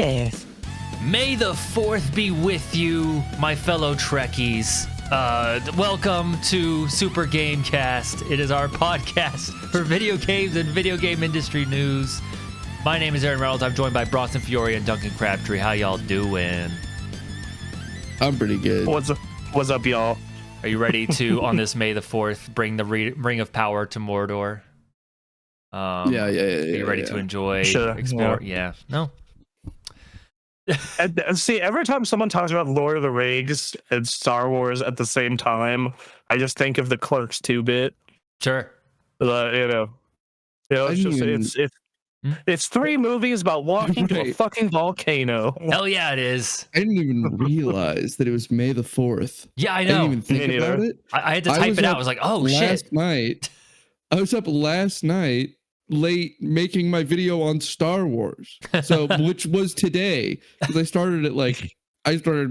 Yes. May the 4th be with you, my fellow Trekkies. Welcome to Super Gamecast. It is our podcast for video games and video game industry news. My name is Aaron Reynolds. I'm joined by Bronson Fiore and Duncan Crabtree. How y'all doing? I'm pretty good. What's up, y'all? Are you ready to, on this May the 4th, bring the Ring of Power to Mordor? Yeah. Are you ready to enjoy, explore? Yeah. No? And see, every time someone talks about Lord of the Rings and Star Wars at the same time, I just think of the Clerks 2-bit. Sure. It's three movies about walking to a fucking volcano. Hell yeah, it is. I didn't even realize that it was May the 4th. Yeah, I I know. didn't even think about it. I had to type it out. I was like, oh, shit. I was up last night late making my video on Star Wars. So, which was today. Because I started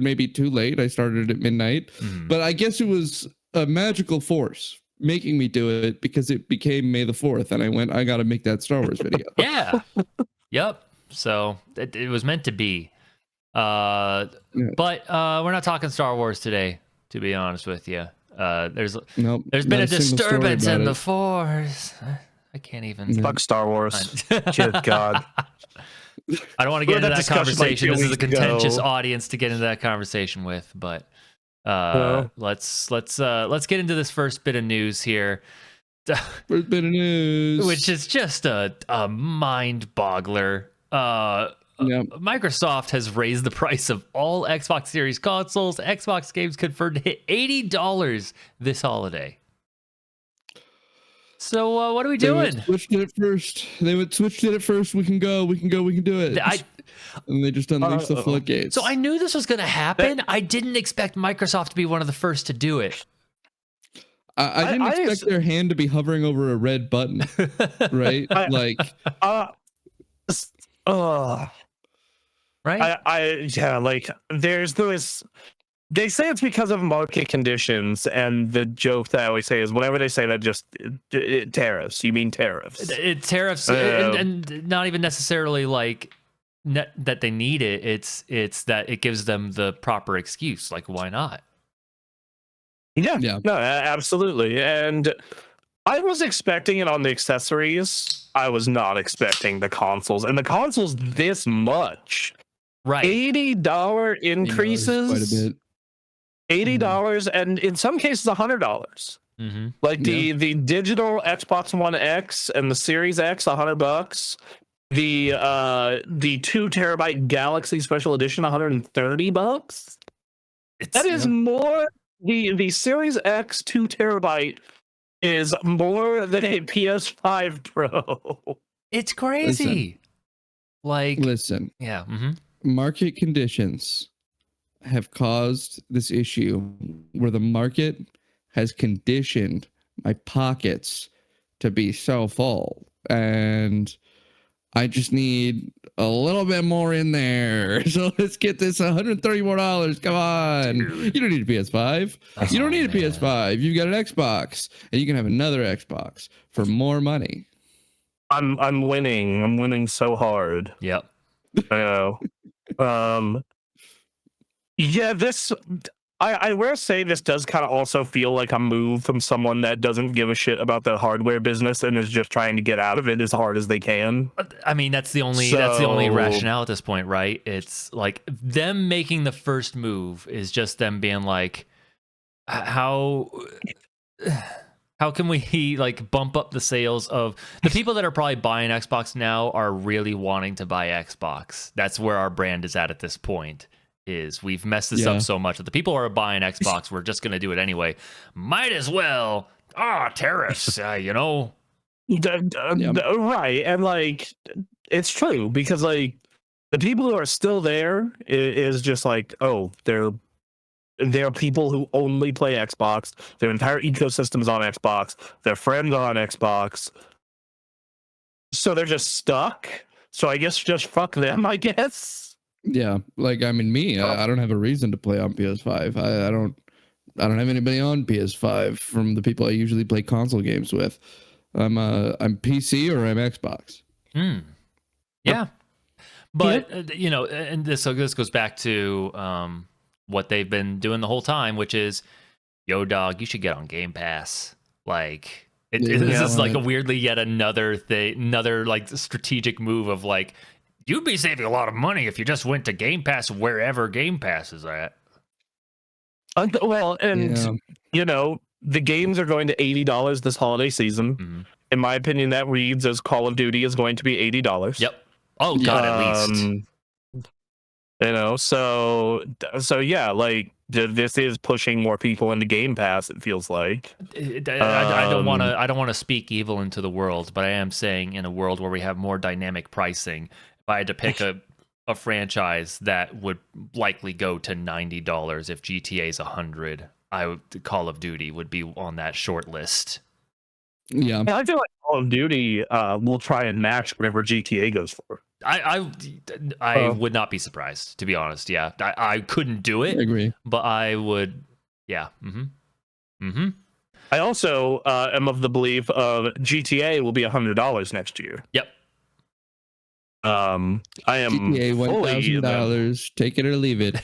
maybe too late. I started at midnight. But I guess it was a magical force making me do it because it became May the 4th. And I got to make that Star Wars video. Yeah. Yep. So it was meant to be. But we're not talking Star Wars today, to be honest with you. There's been a disturbance in the Force. I can't even. Fuck Star Wars. Good God. I don't want to get into that conversation. This is a contentious audience to get into that conversation with, but let's get into this first bit of news here. First bit of news, which is just a mind boggler. Microsoft has raised the price of all Xbox Series consoles. Xbox games confirmed to hit $80 this holiday. So what are we doing? They switched it at first. We can do it. And they just unleashed the floodgates. So I knew this was going to happen. I didn't expect Microsoft to be one of the first to do it. I didn't expect their hand to be hovering over a red button, right? Right? There's this. They say it's because of market conditions, and the joke that I always say is whenever they say that, just tariffs. You mean tariffs? Tariffs, and not even necessarily like that they need it. It's that it gives them the proper excuse. Like, why not? Yeah. No, absolutely. And I was expecting it on the accessories. I was not expecting the consoles, and the consoles this much. Right, $80 increases. Quite a bit. $80 and in some cases $100. Like the digital Xbox One X and the Series X, $100. The 2 terabyte Galaxy Special Edition, $130. That is more. The Series X 2 terabyte is more than a PS5 Pro. It's crazy. Listen. Yeah. Market conditions have caused this issue where the market has conditioned my pockets to be so full, and I just need a little bit more in there. So let's get this $130 more. Come on. Dude. You don't need a PS5. You don't need a PS5. You've got an Xbox, and you can have another Xbox for more money. I'm winning. I'm winning so hard. Yep. I know. Yeah, I will say this does kind of also feel like a move from someone that doesn't give a shit about the hardware business and is just trying to get out of it as hard as they can. I mean, that's the only rationale at this point, right? It's like them making the first move is just them being like, how can we like bump up the sales of the people that are probably buying Xbox now are really wanting to buy Xbox. That's where our brand is at this point. Is we've messed this up so much that the people who are buying Xbox, we're just going to do it anyway. Might as well. Tariffs, Right. And like, it's true because like the people who are still there is just like, there are people who only play Xbox. Their entire ecosystem is on Xbox. Their friends are on Xbox. So they're just stuck. So I guess just fuck them, I guess. Yeah, like I don't have a reason to play on PS5. I don't have anybody on PS5 from the people I usually play console games with. I'm PC or I'm Xbox. Yeah. But and this goes back to what they've been doing the whole time, which is, yo, dog, you should get on Game Pass. Like, this is like a weirdly yet another thing, another like strategic move of like, you'd be saving a lot of money if you just went to Game Pass wherever Game Pass is at. Well, and the games are going to $80 this holiday season. Mm-hmm. In my opinion, that reads as Call of Duty is going to be $80. Yep. Oh God, at least. So yeah, like this is pushing more people into Game Pass. It feels like. I don't want to speak evil into the world, but I am saying in a world where we have more dynamic pricing, if I had to pick a franchise that would likely go to $90 if GTA is $100, Call of Duty would be on that short list. Yeah, I feel like Call of Duty will try and match whatever GTA goes for. I would not be surprised, to be honest. Yeah, I couldn't do it. I agree, but I would. Yeah. I also am of the belief of GTA will be $100 next year. Yep. I am GTA $1,000. Take it or leave it.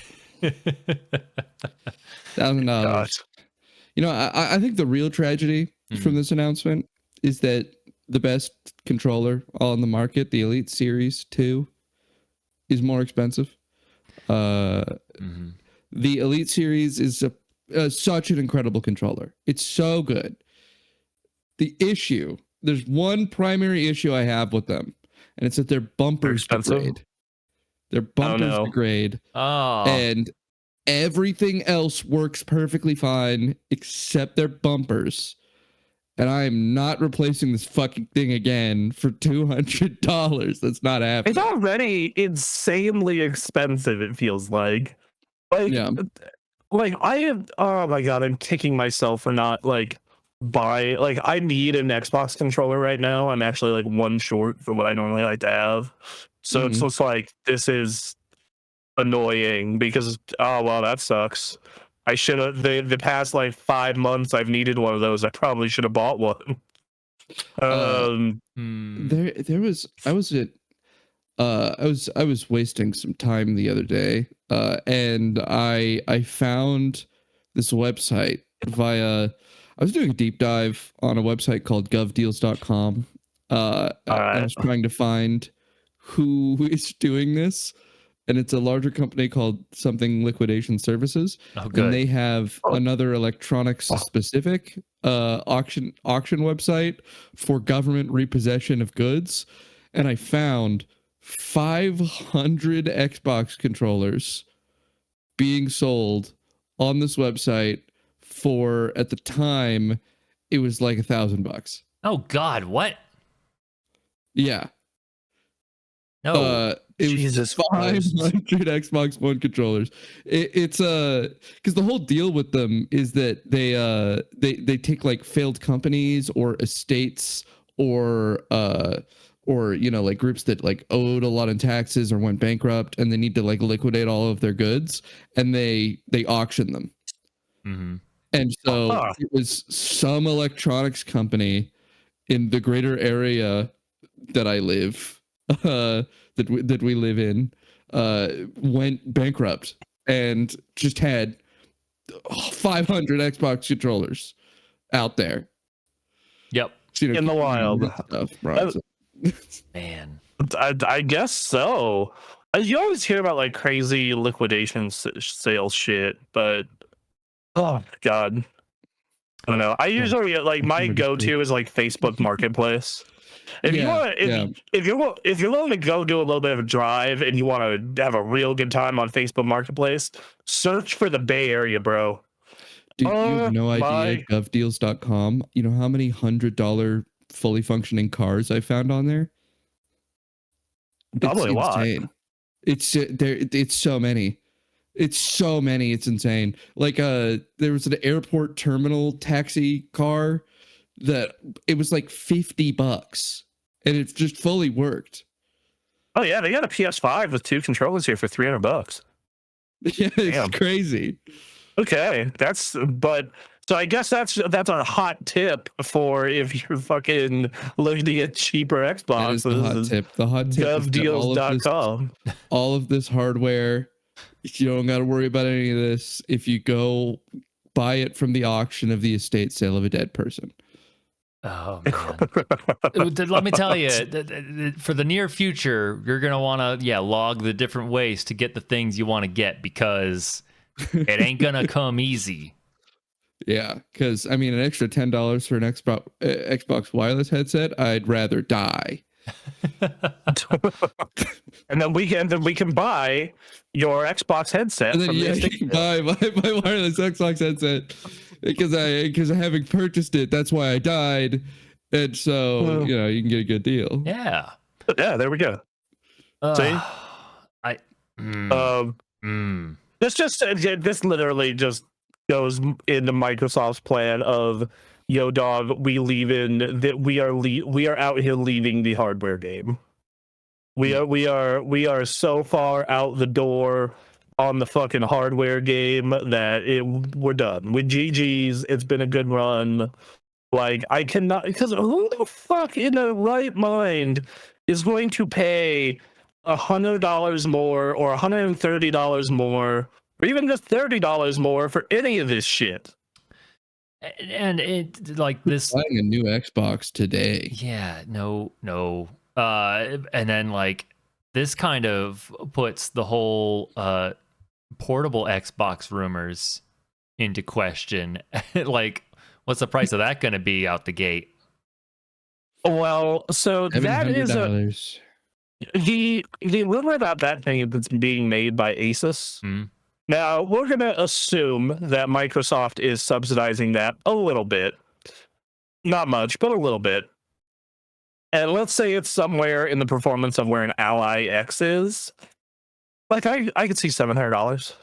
$1,000. I think the real tragedy from this announcement is that the best controller on the market, the Elite Series 2, is more expensive. The Elite Series is such an incredible controller. It's so good. There's one primary issue I have with them, and it's that their bumpers degrade. Their bumpers degrade. Oh. And everything else works perfectly fine except their bumpers. And I am not replacing this fucking thing again for $200. That's not happening. It's already insanely expensive, it feels like. I am, oh my God, I'm kicking myself for not I need an Xbox controller right now. I'm actually like one short for what I normally like to have. So it's just like, this is annoying because, oh, well, that sucks. I should have, the past 5 months I've needed one of those. I probably should have bought one. I was wasting some time the other day, and I found this website I was doing a deep dive on a website called govdeals.com. I was trying to find who is doing this. And it's a larger company called something Liquidation Services. Oh, good. And they have another electronics specific auction website for government repossession of goods. And I found 500 Xbox controllers being sold on this website for, at the time, it was like $1,000. Oh God, what? Yeah. No. It was 500 Xbox One controllers. It's because the whole deal with them is that they take failed companies or estates or groups that owed a lot in taxes or went bankrupt, and they need to liquidate all of their goods, and they auction them. Mm-hmm. And so it was some electronics company in the greater area that I live that we live in went bankrupt and just had 500 Xbox controllers out there. Yep. In the wild. Stuff, man. I guess so. You always hear about crazy liquidation sale shit, but oh God, I don't know. I usually my go-to is Facebook Marketplace. If you're willing to go do a little bit of a drive and you want to have a real good time on Facebook Marketplace, search for the Bay Area, bro. Dude, you have no idea. Govdeals.com. You know how many $100 fully functioning cars I found on there? Probably a lot. It's so many. It's so many. It's insane. There was an airport terminal taxi car that it was $50 and it just fully worked. Oh yeah, they got a PS5 with 2 controllers here for $300. Yeah, it's crazy. Okay, but So I guess that's a hot tip for if you're fucking looking at cheaper Xboxes. That is the hot tip. The hot tip is that govdeals.com. all of this hardware, you don't got to worry about any of this if you go buy it from the auction of the estate sale of a dead person. Oh man! Let me tell you, for the near future, you're gonna want to log the different ways to get the things you want to get, because it ain't gonna come easy. Yeah, because I mean, an extra $10 for an Xbox wireless headset, I'd rather die. And then we can buy your Xbox headset. And then you can buy my wireless Xbox headset because having purchased it, that's why I died, and so you can get a good deal. Yeah, there we go. See, this literally just goes into Microsoft's plan of, yo dog, we are out here leaving the hardware game. We are so far out the door on the fucking hardware game that we're done with GG's. It's been a good run. Like, I cannot, because who the fuck in their right mind is going to pay $100 more or $130 more or even just $30 more for any of this shit? And it, like, this buying a new Xbox today. Yeah, no. And then, like, this kind of puts the whole portable Xbox rumors into question. Like, what's the price of that going to be out the gate? Well, so that is the rumor about that thing that's being made by Asus. Now, we're going to assume that Microsoft is subsidizing that a little bit. Not much, but a little bit. And let's say it's somewhere in the performance of where an Ally X is. Like, I could see $700.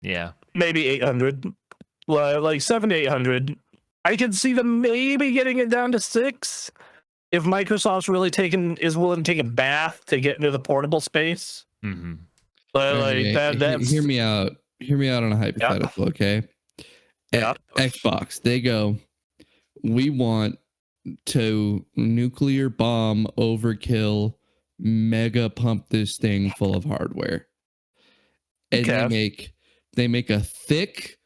Yeah. Maybe $800. Like $700 to $800. I could see them maybe getting it down to $600 if Microsoft's really is willing to take a bath to get into the portable space. Mm-hmm. But like that's hear me out. Hear me out on a hypothetical, okay? Yeah. Xbox, they go, we want to nuclear bomb overkill, mega pump this thing full of hardware. And they make a thick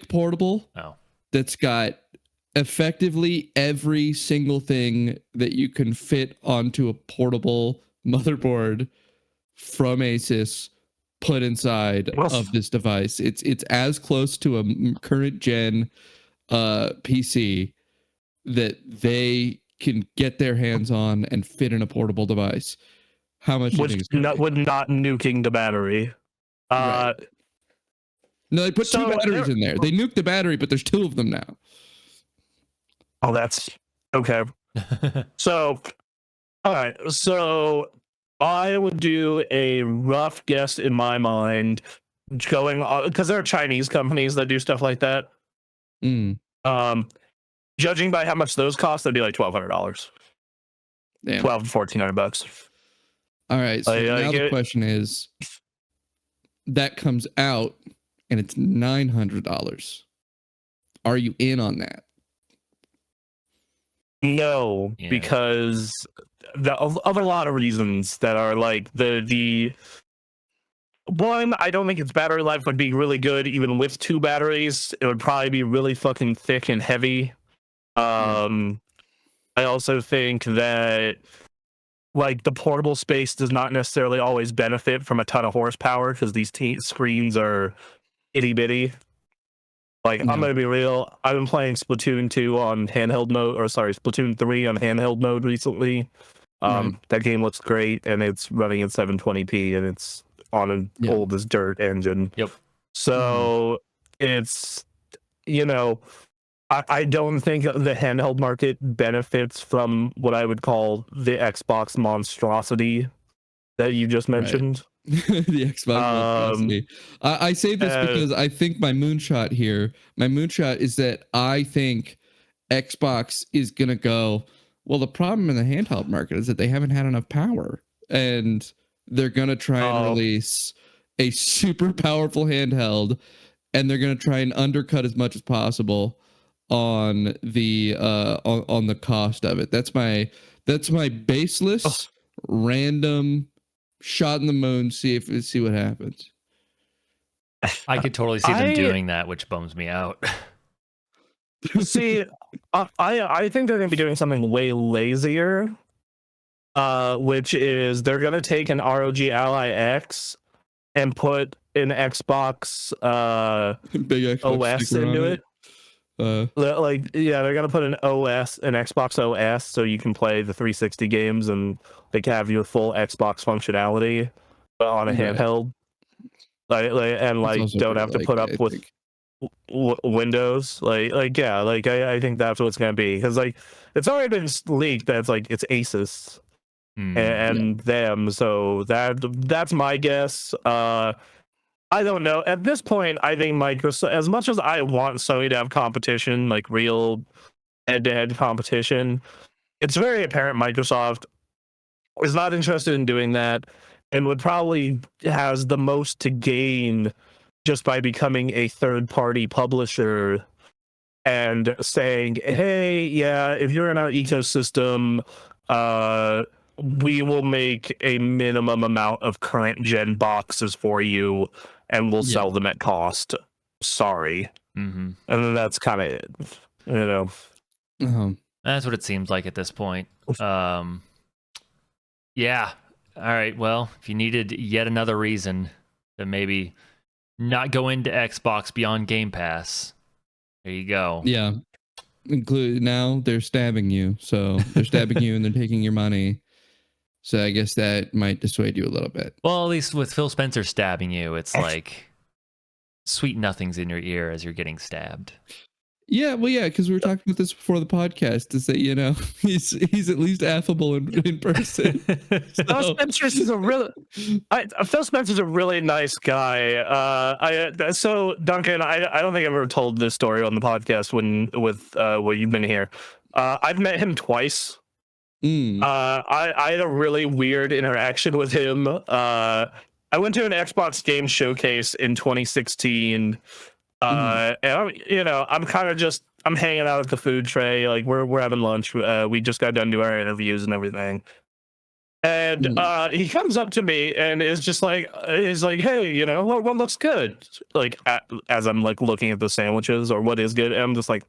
portable that's got effectively every single thing that you can fit onto a portable motherboard from Asus put inside of this device. It's as close to a current gen PC that they can get their hands on and fit in a portable device. How much would not nuking the battery. Right. No, they put two batteries in there. They nuked the battery, but there's two of them now. Oh, that's okay. So, all right. So I would do a rough guess in my mind, going because there are Chinese companies that do stuff like that. Judging by how much those cost, that'd be like $1,200. $1,200 to $1,400. All right. So now the question is, that comes out and it's $900. Are you in on that? No, because of a lot of reasons that are like the one, I don't think its battery life would be really good even with two batteries. It would probably be really fucking thick and heavy. I also think that like the portable space does not necessarily always benefit from a ton of horsepower because these screens are itty bitty. Like, I'm gonna be real. I've been playing Splatoon 2 on handheld mode, or sorry, Splatoon 3 on handheld mode recently. That game looks great, and it's running at 720p, and it's on an old as dirt engine. Yep. So it's, I don't think the handheld market benefits from what I would call the Xbox monstrosity that you just mentioned. The Xbox monstrosity. I say this because I think my moonshot is that I think Xbox is going to go, well, the problem in the handheld market is that they haven't had enough power, and they're going to try and release a super powerful handheld and they're going to try and undercut as much as possible on the on the cost of it. That's my baseless random shot in the moon. See what happens. I could totally see them doing that, which bums me out. See, I think they're going to be doing something way lazier, which is they're going to take an ROG Ally X and put an Xbox Big Xbox OS into it. Like, yeah, they're gonna put an Xbox OS, so you can play the 360 games, and they can have your full Xbox functionality on a handheld. Like don't have to put up with Windows. Yeah, I think that's what it's gonna be, because like it's already been leaked that it's Asus and them. So that's my guess. I don't know. At this point, I think Microsoft, as much as I want Sony to have competition, like real head-to-head competition, it's very apparent Microsoft is not interested in doing that, and would probably has the most to gain just by becoming a third-party publisher and saying, hey, yeah, if you're in our ecosystem, we will make a minimum amount of current gen boxes for you, and we'll sell them at cost. Sorry. And then that's kind of it, you know. That's what it seems like at this point. Yeah. All right. Well, if you needed yet another reason to maybe not go into Xbox beyond Game Pass, there you go. Yeah. Now they're stabbing you. So they're stabbing you and they're taking your money. So I guess that might dissuade you a little bit. Well, at least with Phil Spencer stabbing you, it's like sweet nothings in your ear as you're getting stabbed. Yeah, well, yeah, because we were talking about this before the podcast, to say, he's at least affable in person. Phil Spencer's a really nice guy. So Duncan, I don't think I've ever told this story on the podcast when you've been here. I've met him twice. I had a really weird interaction with him. I went to an Xbox game showcase in 2016. And I'm kind of I'm hanging out at the food tray. Like we're having lunch. We just got done doing our interviews and everything. And he comes up to me and is just like, hey, what looks good? Like as I'm like looking at the sandwiches, or what is good. And I'm just like,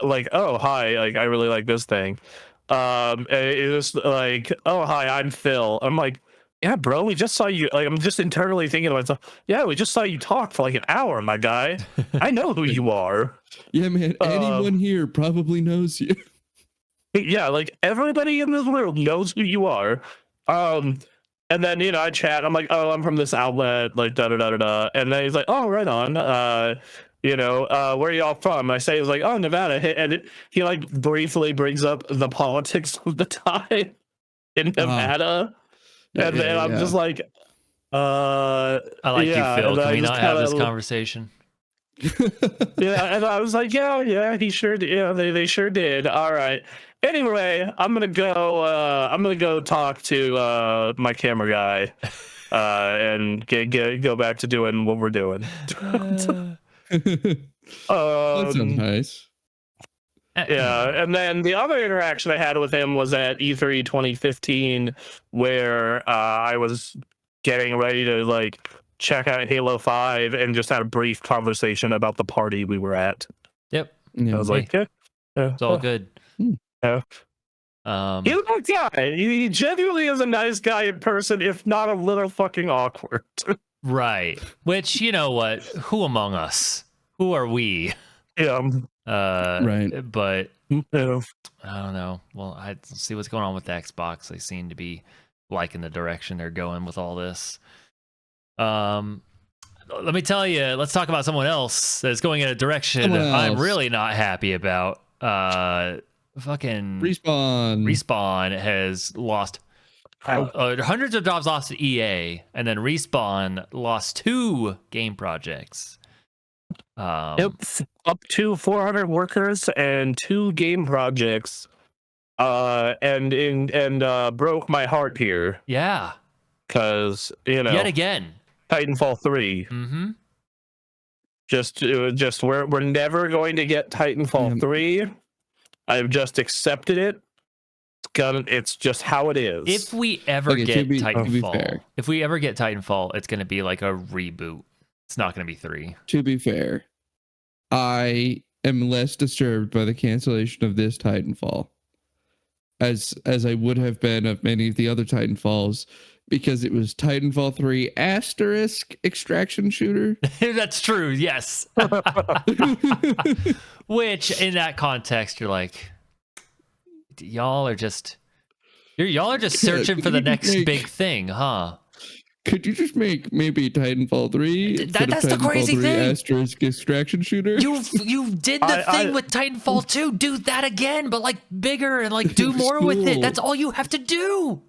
like, oh, hi, like I really like this thing. And it was like, oh, hi, I'm Phil. I'm like, yeah, bro, we just saw you. Like, I'm just internally thinking to myself, yeah, we just saw you talk for like an hour, my guy. I know who you are. Yeah, man, anyone here probably knows you. Yeah, like everybody in this world knows who you are. And then, I chat. I'm like, oh, I'm from this outlet, like da da da da da. And then he's like, oh, right on. Where are y'all from? I say, it's like, oh, Nevada. And he like briefly brings up the politics of the time in Nevada. And then I'm just like, I like you, Phil. Can we not have this conversation? Yeah, and I was like, yeah, he sure did. Yeah, they sure did. All right. Anyway, I'm gonna go talk to my camera guy, and go back to doing what we're doing. That sounds nice. Yeah, and then the other interaction I had with him was at E3 2015, where I was getting ready to like check out Halo 5 and just had a brief conversation about the party we were at. Yep. I was like, yeah, it's all good. Yeah. He's a nice guy. He genuinely is a nice guy in person, if not a little fucking awkward. Right. Which, you know what? Who among us? Who are we? Yeah. Right. But I don't know. Well, let's see what's going on with the Xbox. They seem to be liking the direction they're going with all this. Let me tell you, let's talk about someone else that's going in a direction I'm really not happy about. Fucking Respawn has lost hundreds of jobs lost to EA, and then Respawn lost 2 game projects. Up to 400 workers and 2 game projects, and broke my heart here. Yeah, because yet again, Titanfall 3. Just we're never going to get Titanfall 3. I've just accepted it. It's just how it is. If we ever get Titanfall, it's going to be like a reboot. It's not going to be 3. To be fair, I am less disturbed by the cancellation of this Titanfall as I would have been of many of the other Titanfalls, because it was Titanfall 3 asterisk extraction shooter. That's true. Yes. Which in that context, you're like, y'all are just searching for the next big thing, huh? Could you just make maybe Titanfall 3? That's the crazy thing. Asterisk extraction shooter. You did the thing with Titanfall 2. Do that again, but like bigger and like do more with it. That's all you have to do.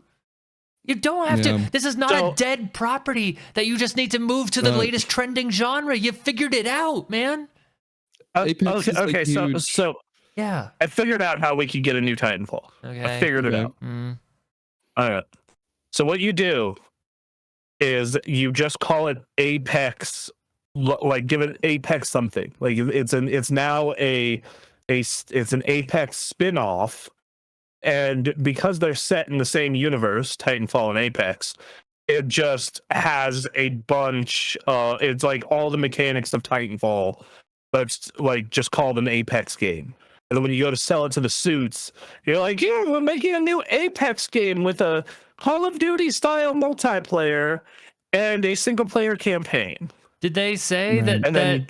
You don't have to. This is not a dead property that you just need to move to the latest trending genre. You figured it out, man. Okay, so yeah, I figured out how we could get a new Titanfall. Okay. I figured it out. All right. So what you do is you just call it Apex, like give it Apex something. Like it's now an Apex spin-off, and because they're set in the same universe, Titanfall and Apex, it just has a bunch. It's like all the mechanics of Titanfall, but it's like just called an Apex game. And then when you go to sell it to the suits, you're like, yeah, we're making a new Apex game with a Call of Duty style multiplayer and a single player campaign. Did they say that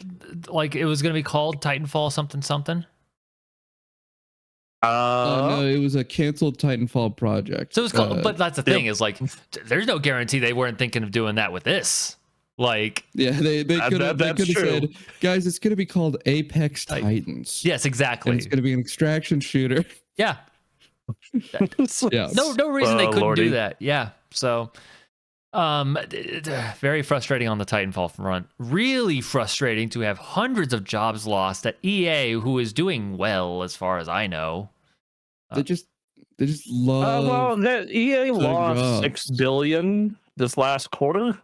like it was going to be called Titanfall something something? No, it was a canceled Titanfall project. So it was called, but that's the thing is like, there's no guarantee they weren't thinking of doing that with this. Like, yeah, they could have said, guys, it's going to be called Apex Titans. Yes, exactly. And it's going to be an extraction shooter. Yeah. Yeah. No reason they couldn't do that. Yeah. So, very frustrating on the Titanfall front. Really frustrating to have hundreds of jobs lost at EA, who is doing well as far as I know. They just love. EA lost $6 billion this last quarter.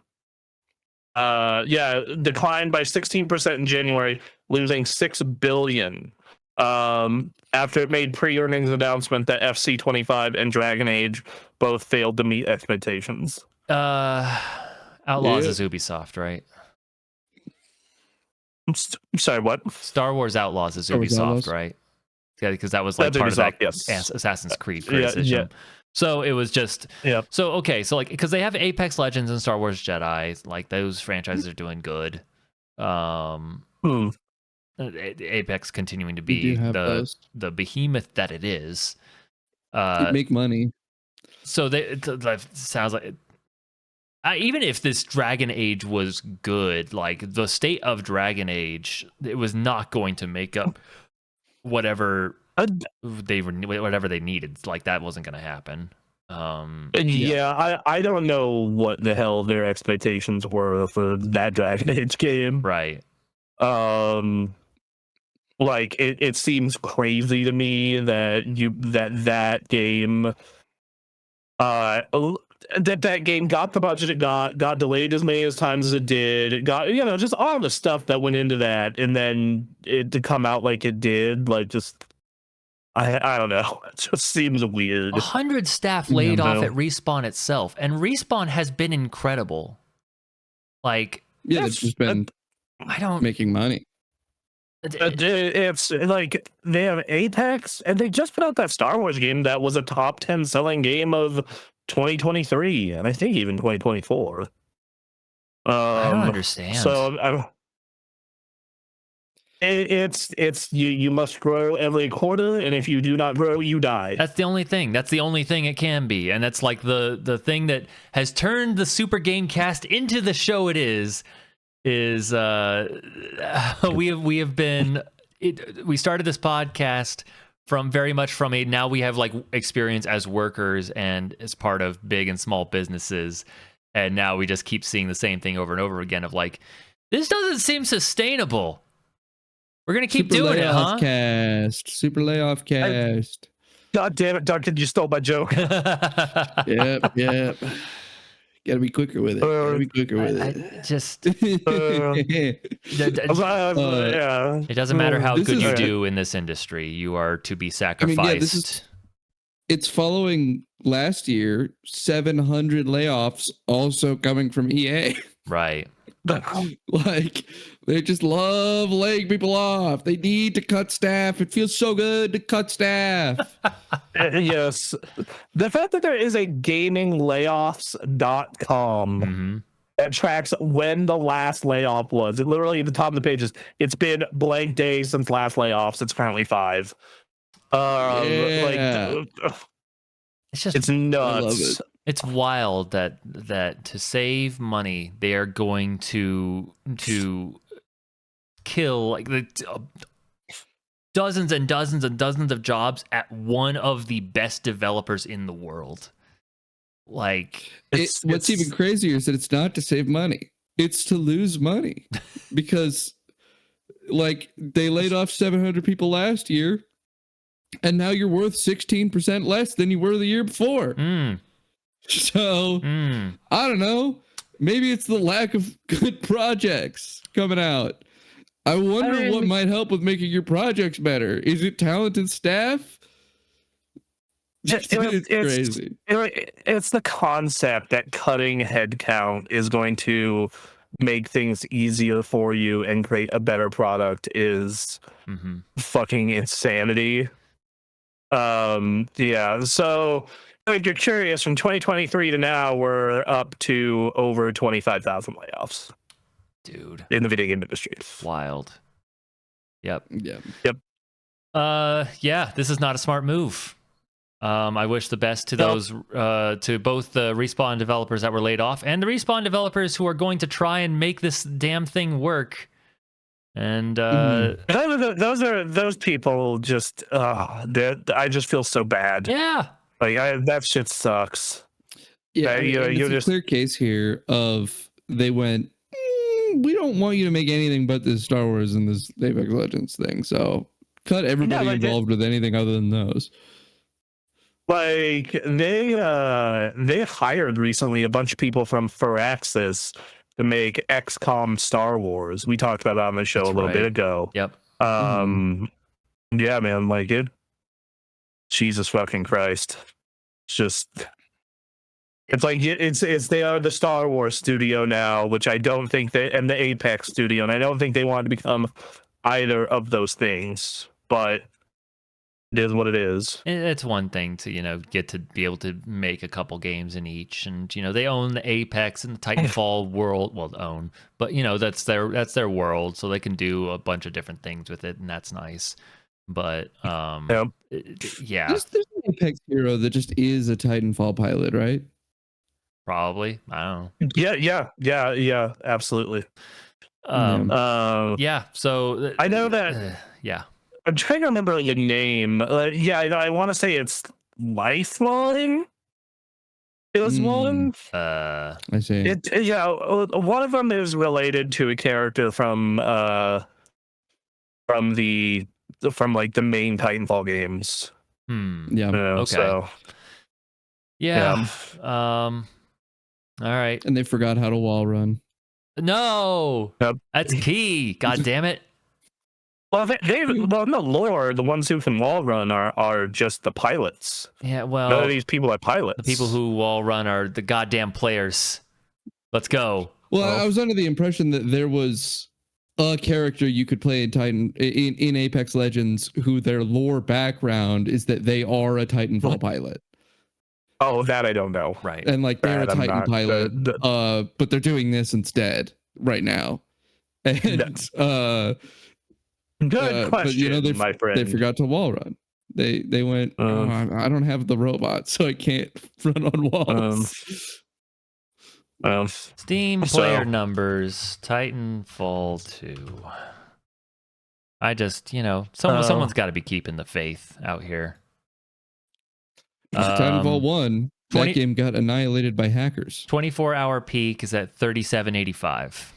Declined by 16% in January, losing $6 billion. After it made pre-earnings announcement that FC25 and Dragon Age both failed to meet expectations. Outlaws is Ubisoft, right? Sorry, what? Star Wars Outlaws is Ubisoft, right? Yeah, because that was like part Ubisoft, of that Assassin's Creed criticism. Yeah. So it was just So okay, so like because they have Apex Legends and Star Wars Jedi, like those franchises are doing good. Apex continuing to be the behemoth that it is. Make money. So that sounds like even if this Dragon Age was good, like the state of Dragon Age, it was not going to make up whatever they needed. Like that wasn't going to happen. I don't know what the hell their expectations were for that Dragon Age game. Right. Like it seems crazy to me that game that game got the budget it got delayed as many times as it did. It got, just all the stuff that went into that, and then it to come out like it did, like just I don't know. It just seems weird. 100 staff laid off at Respawn itself, and Respawn has been incredible. Like, it's just been making money. It's like they have Apex, and they just put out that Star Wars game that was a top 10 selling game of 2023, and I think even 2024. I don't understand. So it's you must grow every quarter, and if you do not grow, you die. That's the only thing. That's the only thing it can be, and that's like the thing that has turned the Super Game Cast into the show it is we have been we started this podcast very much from a now we have like experience as workers and as part of big and small businesses, and now we just keep seeing the same thing over and over again of like, this doesn't seem sustainable. We're gonna keep doing it, huh? Super layoff cast. God damn it, Duncan! You stole my joke. Yep. Gotta be quicker with it. Gotta be quicker with it. I just yeah. it doesn't matter how This good is- you do in this industry. You are to be I sacrificed. mean, yeah, it's following last year 700 layoffs also coming from EA. Right. Like they just love laying people off. They need to cut staff. It feels so good to cut staff. Yes. The fact that there is a gaminglayoffs.com Mm-hmm. that tracks when the last layoff was. It literally at the top of the page is it's been blank days since last layoffs. It's currently 5. Yeah. It's just It's nuts. I love it. it's wild that to save money they are going to kill like dozens and dozens and dozens of jobs at one of the best developers in the world. Like What's even crazier is that it's not to save money. It's to lose money because like they laid off 700 people last year and now you're worth 16% less than you were the year before. So I don't know. Maybe it's the lack of good projects coming out. I wonder what might help with making your projects better. Is it talented staff? It's crazy. It's the concept that cutting headcount is going to make things easier for you and create a better product is fucking insanity. Yeah. So if you're curious, from 2023 to now, we're up to over 25,000 layoffs. Dude. In the video game industry. Wild. Yep. Yeah. Yeah, this is not a smart move. I wish the best to those to both the Respawn developers that were laid off and the Respawn developers who are going to try and make this damn thing work. And those people just I just feel so bad. Yeah. Like that shit sucks. Yeah, it's a clear case here of they went, we don't want you to make anything but this Star Wars and this Apex Legends thing, so cut everybody involved with anything other than those. Like they hired recently a bunch of people from Firaxis to make XCOM Star Wars. We talked about that on the show a little bit ago. Yep. Yeah, man, like it. Jesus fucking Christ. It's like it's they are the Star Wars studio now, which I don't think and the Apex studio, and I don't think they want to become either of those things, but it is what it is. It's one thing to, get to be able to make a couple games in each, and they own the Apex and the Titanfall world. Well, own, but that's their world, so they can do a bunch of different things with it, and that's nice. But yeah, there's an Apex hero that just is a Titanfall pilot, right? Probably. I don't know. Yeah, absolutely. Yeah. So I know that. Yeah. I'm trying to remember your name. I want to say it's Lifeline. It was one. I see. One of them is related to a character from the main Titanfall games. Yeah. Okay. So, yeah. All right. And they forgot how to wall run. No. Yep. That's key. God damn it. Well, no, lore, the ones who can wall run are just the pilots. Yeah, well, none of these people are pilots. The people who wall run are the goddamn players. Let's go. Well, I was under the impression that there was a character you could play in Apex Legends who their lore background is that they are a Titanfall pilot. Oh, that I don't know. Right. And like they're a Titan pilot, but they're doing this instead right now. And good question, but my friend. They forgot to wall run. They went, I don't have the robot, so I can't run on walls. Steam player numbers, Titanfall 2. I just, someone's got to be keeping the faith out here. Titanfall 1, that game got annihilated by hackers. 24-hour peak is at 3785.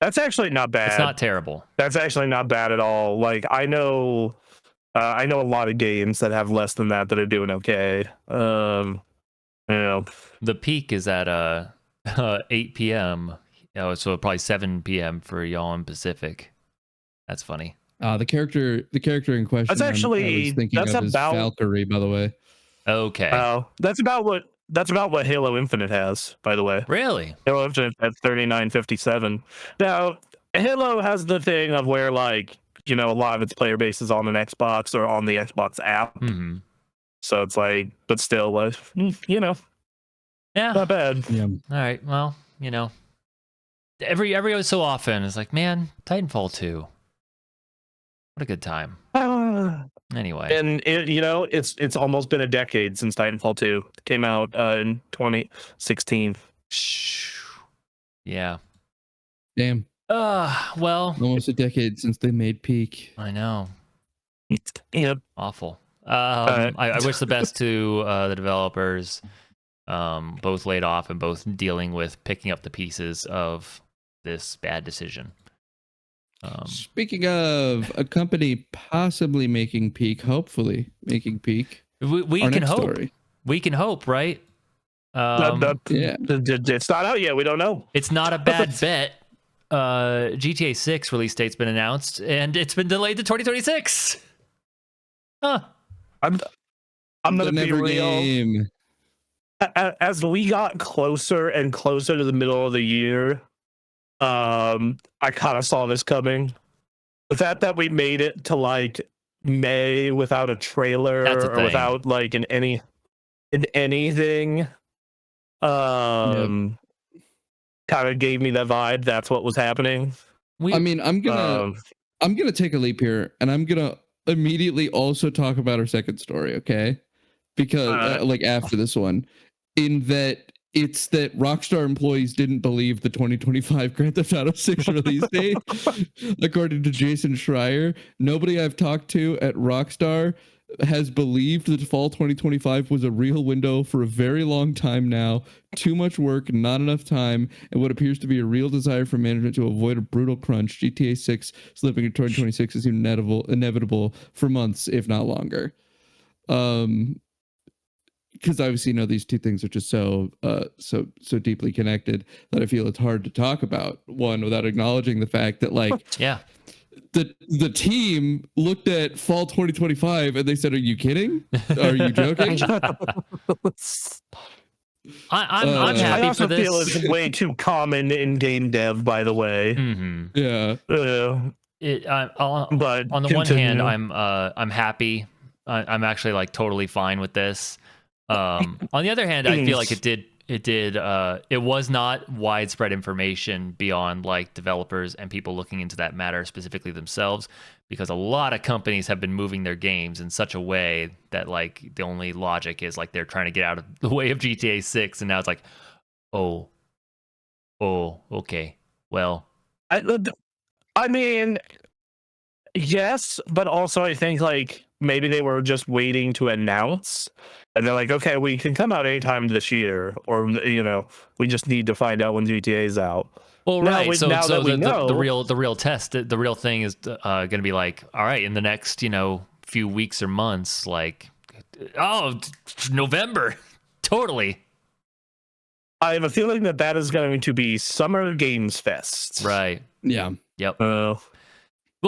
That's actually not bad. It's not terrible. That's actually not bad at all. Like I know a lot of games that have less than that are doing okay. Yeah. The peak is at 8 p.m. Oh, so probably 7 p.m. for y'all in Pacific. That's funny. The character in question That's I was actually thinking of is about Valkyrie, by the way. Okay. that's about what Halo Infinite has, by the way. Really? Halo Infinite at 39.57. Now, Halo has the thing of where, like, a lot of its player base is on an Xbox or on the Xbox app. Mm-hmm. So it's like, but still, like, Yeah. not bad. Yeah. All right. Well, every so often it's like, man, Titanfall 2. What a good time. Anyway. And it's almost been a decade since Titanfall 2 came out in 2016. Yeah. Damn. Well, Almost a decade since they made Peak. I know. Yep. Awful. I wish the best to the developers, both laid off and both dealing with picking up the pieces of this bad decision. Speaking of a company possibly making Peak, hopefully making Peak, we can hope. Story. We can hope, right? Yeah. It's not out yet. We don't know. It's not a bad bet. GTA 6 release date's been announced, and it's been delayed to 2026. Huh. I'm gonna be real. Game. As we got closer and closer to the middle of the year, I kind of saw this coming. The fact that we made it to like May without a trailer or without like anything, kind of gave me that vibe. That's what was happening. I mean, I'm gonna take a leap here, and I'm gonna immediately also talk about our second story, okay? Because like after this one, in that it's that Rockstar employees didn't believe the 2025 Grand Theft Auto 6 release date. According to Jason Schreier, nobody I've talked to at Rockstar has believed that fall 2025 was a real window for a very long time now. Too much work, not enough time, and what appears to be a real desire for management to avoid a brutal crunch. GTA 6 slipping into 2026 is inevitable for months, if not longer. Because obviously, these two things are just so deeply connected that I feel it's hard to talk about one without acknowledging the fact that, like, yeah, the team looked at fall 2025 and they said, "Are you kidding? Are you joking?" I'm happy for this. I also feel it's way too common in game dev, by the way. Mm-hmm. Yeah. But on the one hand, I'm happy. I'm actually like totally fine with this. On the other hand, I feel like it was not widespread information beyond like developers and people looking into that matter specifically themselves, because a lot of companies have been moving their games in such a way that like the only logic is like they're trying to get out of the way of GTA 6, and now it's like, oh, okay, well, I mean, yes, but also I think like maybe they were just waiting to announce, and they're like, okay, we can come out anytime this year, or we just need to find out when GTA is out. Well, right. So the real test, the real thing is going to be like, all right, in the next few weeks or months, like, November, totally. I have a feeling that is going to be Summer Games Fest. Right. Yeah. Yep. Well,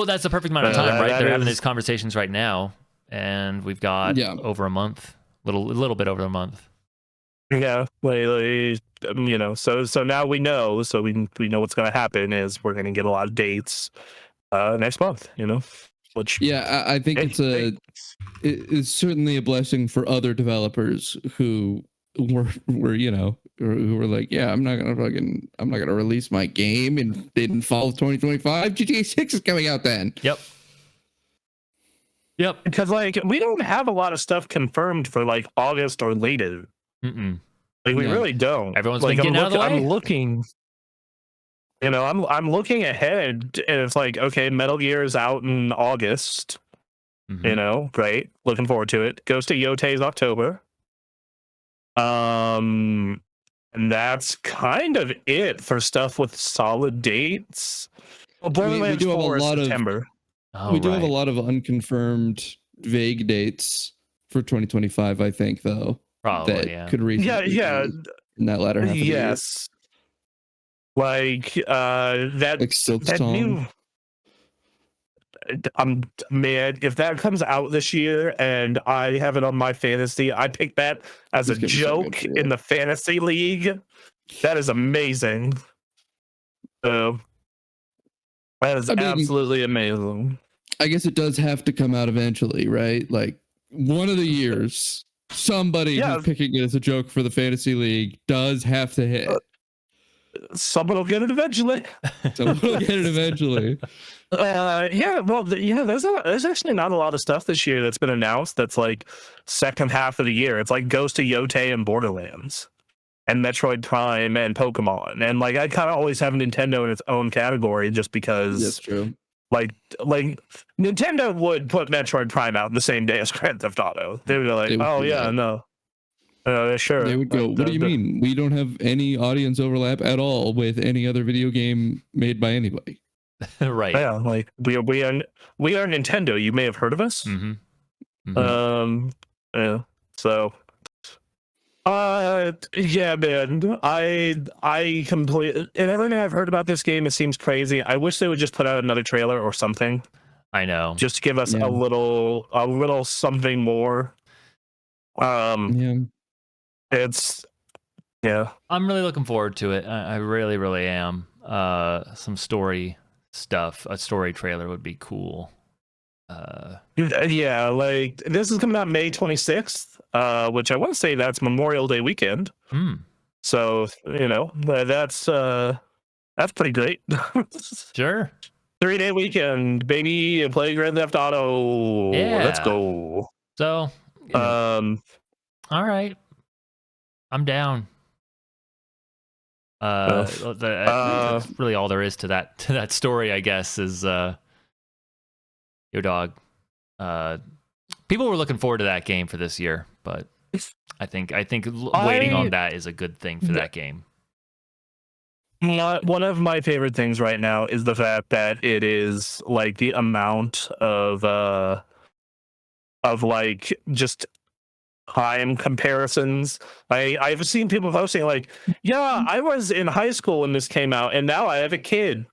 that's the perfect amount of time, right? They're having these conversations right now, and we've got over a month, a little bit over a month. Yeah, so now we know. So we know what's going to happen is we're going to get a lot of dates next month. Which I think it's certainly a blessing for other developers who were like, yeah, I'm not gonna release my game in fall of 2025. GTA 6 is coming out then. Yep. Because like we don't have a lot of stuff confirmed for like August or later. Mm-mm. Like we really don't. Everyone's been getting out of the way. I'm looking. I'm looking ahead, and it's like, okay, Metal Gear is out in August. Mm-hmm. Right? Looking forward to it. Goes to Yote's October. And that's kind of it for stuff with solid dates. Well, Borderlands 4 is September. We do have a lot of unconfirmed vague dates for 2025, I think, though. Probably, that yeah. could reasonably be in that latter half of the year. Yes. Like Like that new man, if that comes out this year and I have it on my fantasy, I pick that as It's a gonna be so good joke for you. in the fantasy league. That is amazing. That is I mean, absolutely amazing. I guess it does have to come out eventually, right? Like one of the years, somebody Yeah. who's picking it as a joke for the fantasy league does have to hit. Someone will get it eventually. Someone will get it eventually. Yeah, well, there's actually not a lot of stuff this year that's been announced that's like second half of the year. It's like Ghost of Yotei and Borderlands and Metroid Prime and Pokemon. And like I kind of always have Nintendo in its own category just because That's true. like Nintendo would put Metroid Prime out the same day as Grand Theft Auto. They would be like, They would "Oh do yeah, that. no. Sure." They would go, Like, what do you mean? We don't have any audience overlap at all with any other video game made by anybody. Right. Yeah, like we are Nintendo. You may have heard of us. Mm-hmm. Mm-hmm. Yeah. So yeah, man. I completely, and everything I've heard about this game, it seems crazy. I wish they would just put out another trailer or something. I know. Just to give us a little something more. Yeah. It's I'm really looking forward to it. I really, really am. Some story stuff. A story trailer would be cool. Yeah, like this is coming out May 26th, which I want to say that's Memorial Day weekend. So, that's pretty great. Sure. 3-day weekend, baby, and play Grand Theft Auto. Yeah. Let's go. So, all right. I'm down. That's really all there is to that story, I guess, is Yo Dog. People were looking forward to that game for this year, but I think waiting on that is a good thing for that game. One of my favorite things right now is the fact that it is like the amount of like just time comparisons. I've seen people posting like, yeah, I was in high school when this came out and now I have a kid.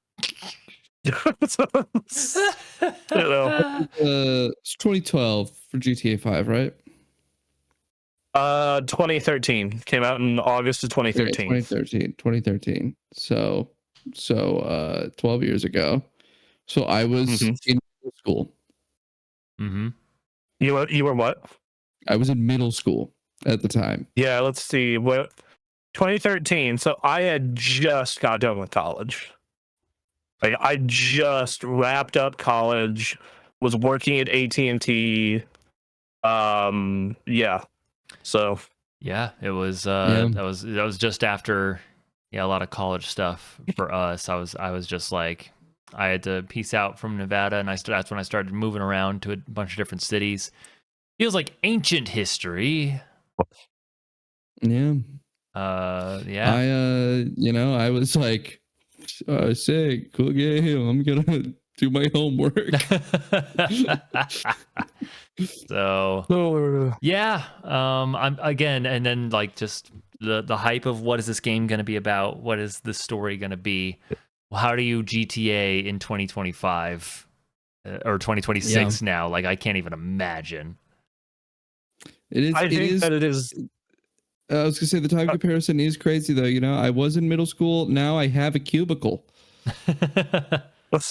It's 2012 for GTA 5, right? 2013 came out in August of 2013. Okay, 2013. So 12 years ago. So I was in middle school. Mm-hmm. You were what? I was in middle school at the time. Yeah, let's see. What 2013. So I had just got done with college. Like I just wrapped up college, was working at AT&T. Yeah. So yeah, it was that was just after a lot of college stuff for us. I was just like, I had to peace out from Nevada, and that's when I started moving around to a bunch of different cities. Feels like ancient history. Yeah. Yeah. I was like, sick, cool game. I'm gonna do my homework. So yeah, I'm again, and then like just the hype of what is this game going to be about? What is the story going to be? How do you GTA in 2025 or 2026 now? Like I can't even imagine. It is. I think that it is. I was gonna say the time comparison is crazy though. I was in middle school. Now I have a cubicle. I have.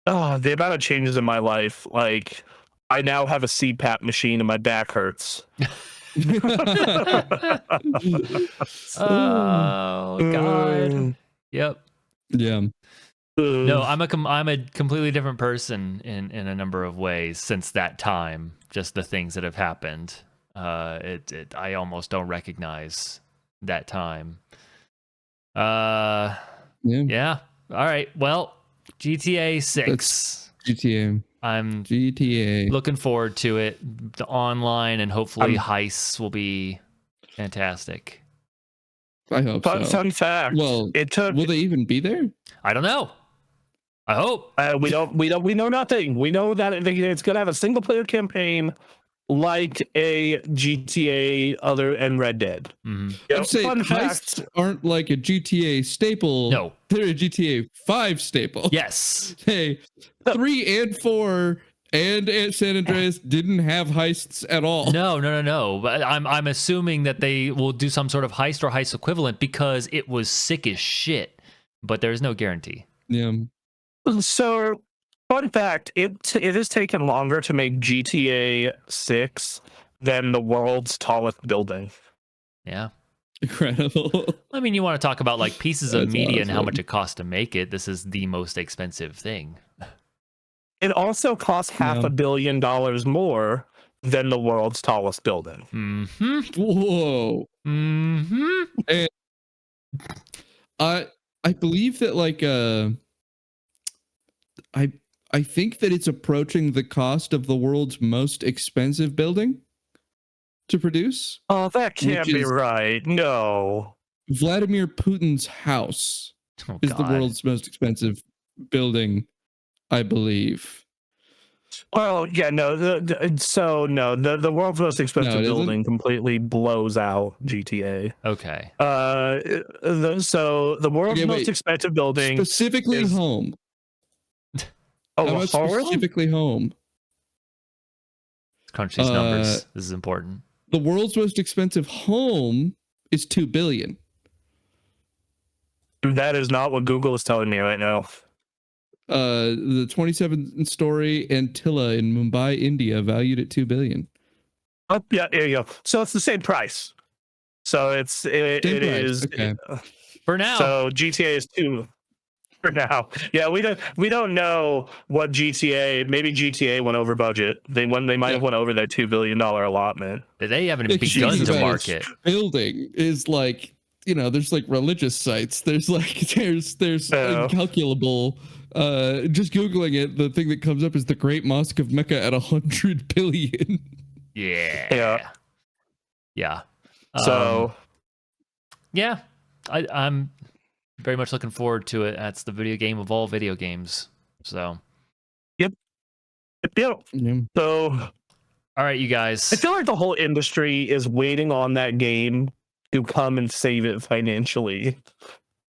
Oh, the amount of changes in my life. Like, I now have a CPAP machine and my back hurts. Oh God. Yep. Yeah. No, I'm a completely different person in a number of ways since that time. Just the things that have happened. I almost don't recognize that time. Yeah. All right. Well, GTA 6. GTA. I'm GTA. looking forward to it. The online and hopefully heists will be fantastic. I hope so. Fun fact. Well, it took. will they even be there? I don't know. I hope. We know nothing. We know that it's going to have a single player campaign like a GTA and Red Dead. Mm-hmm. I'd say heists aren't like a GTA staple. No, they're a GTA 5 staple. Yes. Hey, 3 and 4 and San Andreas didn't have heists at all. No. But I'm assuming that they will do some sort of heist or heist equivalent because it was sick as shit. But there's no guarantee. Yeah. So, fun fact: it has taken longer to make GTA 6 than the world's tallest building. Yeah. Incredible. I mean, you want to talk about like pieces of media awesome. and how much it costs to make it. This is the most expensive thing. It also costs $500 million more than the world's tallest building. Mm-hmm. Whoa. Mm-hmm. And I believe that like I think that it's approaching the cost of the world's most expensive building to produce. Oh, that can't be right. No. Vladimir Putin's house is the world's most expensive building, I believe. Well, yeah, no. The world's most expensive building completely blows out GTA. Okay. So the world's most expensive building specifically is home. Oh, how much specifically home? Crunch these numbers. This is important. The world's most expensive home is $2 billion. That is not what Google is telling me right now. The 27-story Antilla in Mumbai, India, valued at $2 billion. Oh, yeah, there you go. So it's the same price. So it is okay. For now. So GTA is 2 for now. Yeah, we don't know what GTA. Maybe GTA went over budget. They might have went over their $2 billion allotment. They haven't begun to market. Building is like, there's like religious sites. There's incalculable. Just Googling it, the thing that comes up is the Great Mosque of Mecca at 100 billion. Yeah. So, yeah, I'm very much looking forward to it. That's the video game of all video games. So, yep. So, all right, you guys. I feel like the whole industry is waiting on that game to come and save it financially.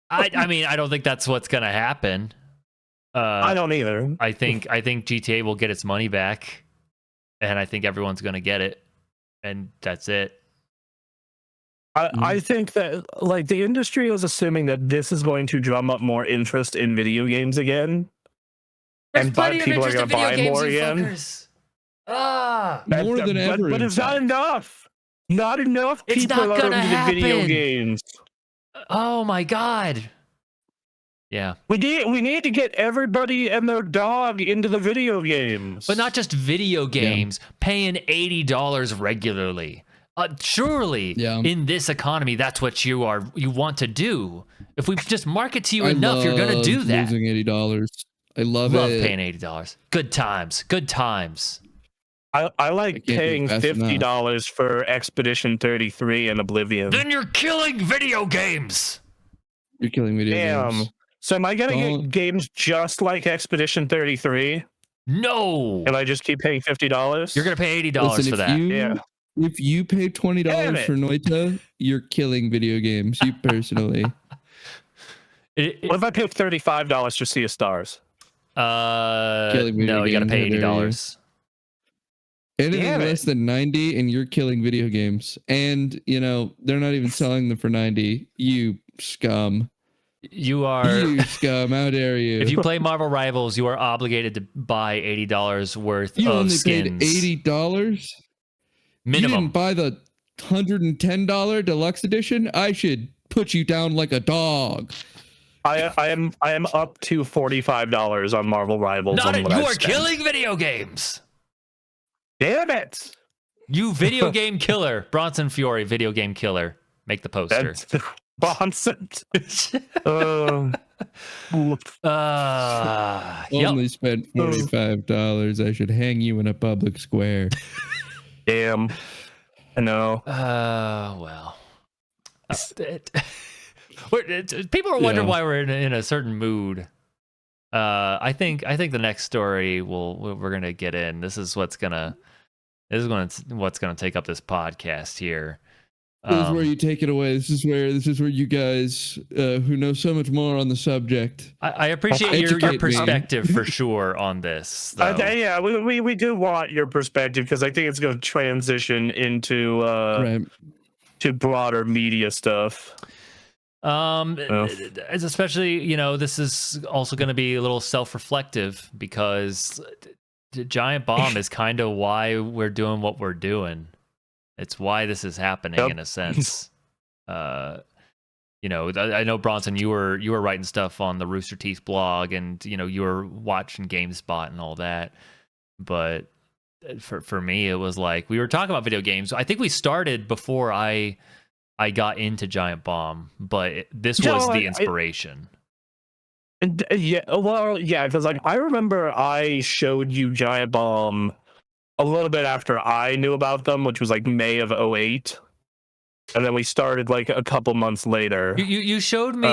I mean, I don't think that's what's gonna happen. I don't either. I think GTA will get its money back, and I think everyone's gonna get it, and that's it. I think that like the industry is assuming that this is going to drum up more interest in video games again, and people are going to buy more again. More than ever, but it's not enough. Not enough people are into video games. Oh my god. Yeah. We need to get everybody and their dog into the video games. But not just video games, paying $80 regularly. Surely in this economy, that's what you want to do. If we just market to you enough, you're going to do that. Losing $80. I love it. Paying $80. Good times. I like paying $50 for Expedition 33 and Oblivion. Then you're killing video games. You're killing video games. So am I going to get games just like Expedition 33? No. And I just keep paying $50? You're going to pay $80 for that. If you pay $20 for Noita, you're killing video games. You personally. What if I pay $35 for Sea of Stars? No, you got to pay $80. Anything less than 90 and you're killing video games. And, they're not even selling them for 90. You scum. You scum. How dare you? If you play Marvel Rivals, you are obligated to buy $80 worth of skins. Paid $80? Minimum. You didn't buy the $110 deluxe edition? I should put you down like a dog. I am up to $45 on Marvel Rivals. You are killing video games. Damn it! You video game killer. Bronson Fiore, video game killer. Make the poster. Bronson. Only spent $45. I should hang you in a public square. Damn. I know. Well. People are wondering why we're in a certain mood. I think the next story we're gonna get in. This is what's gonna take up this podcast here. This is where you take it away. This is where you guys who know so much more on the subject. I appreciate your perspective for sure on this. Yeah, we do want your perspective because I think it's going to transition into to broader media stuff. Especially, this is also going to be a little self-reflective because Giant Bomb is kind of why we're doing what we're doing. It's why this is happening in a sense. I know Bronson, you were writing stuff on the Rooster Teeth blog, and you were watching GameSpot and all that. But for me, it was like we were talking about video games. I think we started before I got into Giant Bomb, but this was the inspiration. Because like I remember I showed you Giant Bomb a little bit after I knew about them, which was like May of 2008. And then we started like a couple months later. You showed me.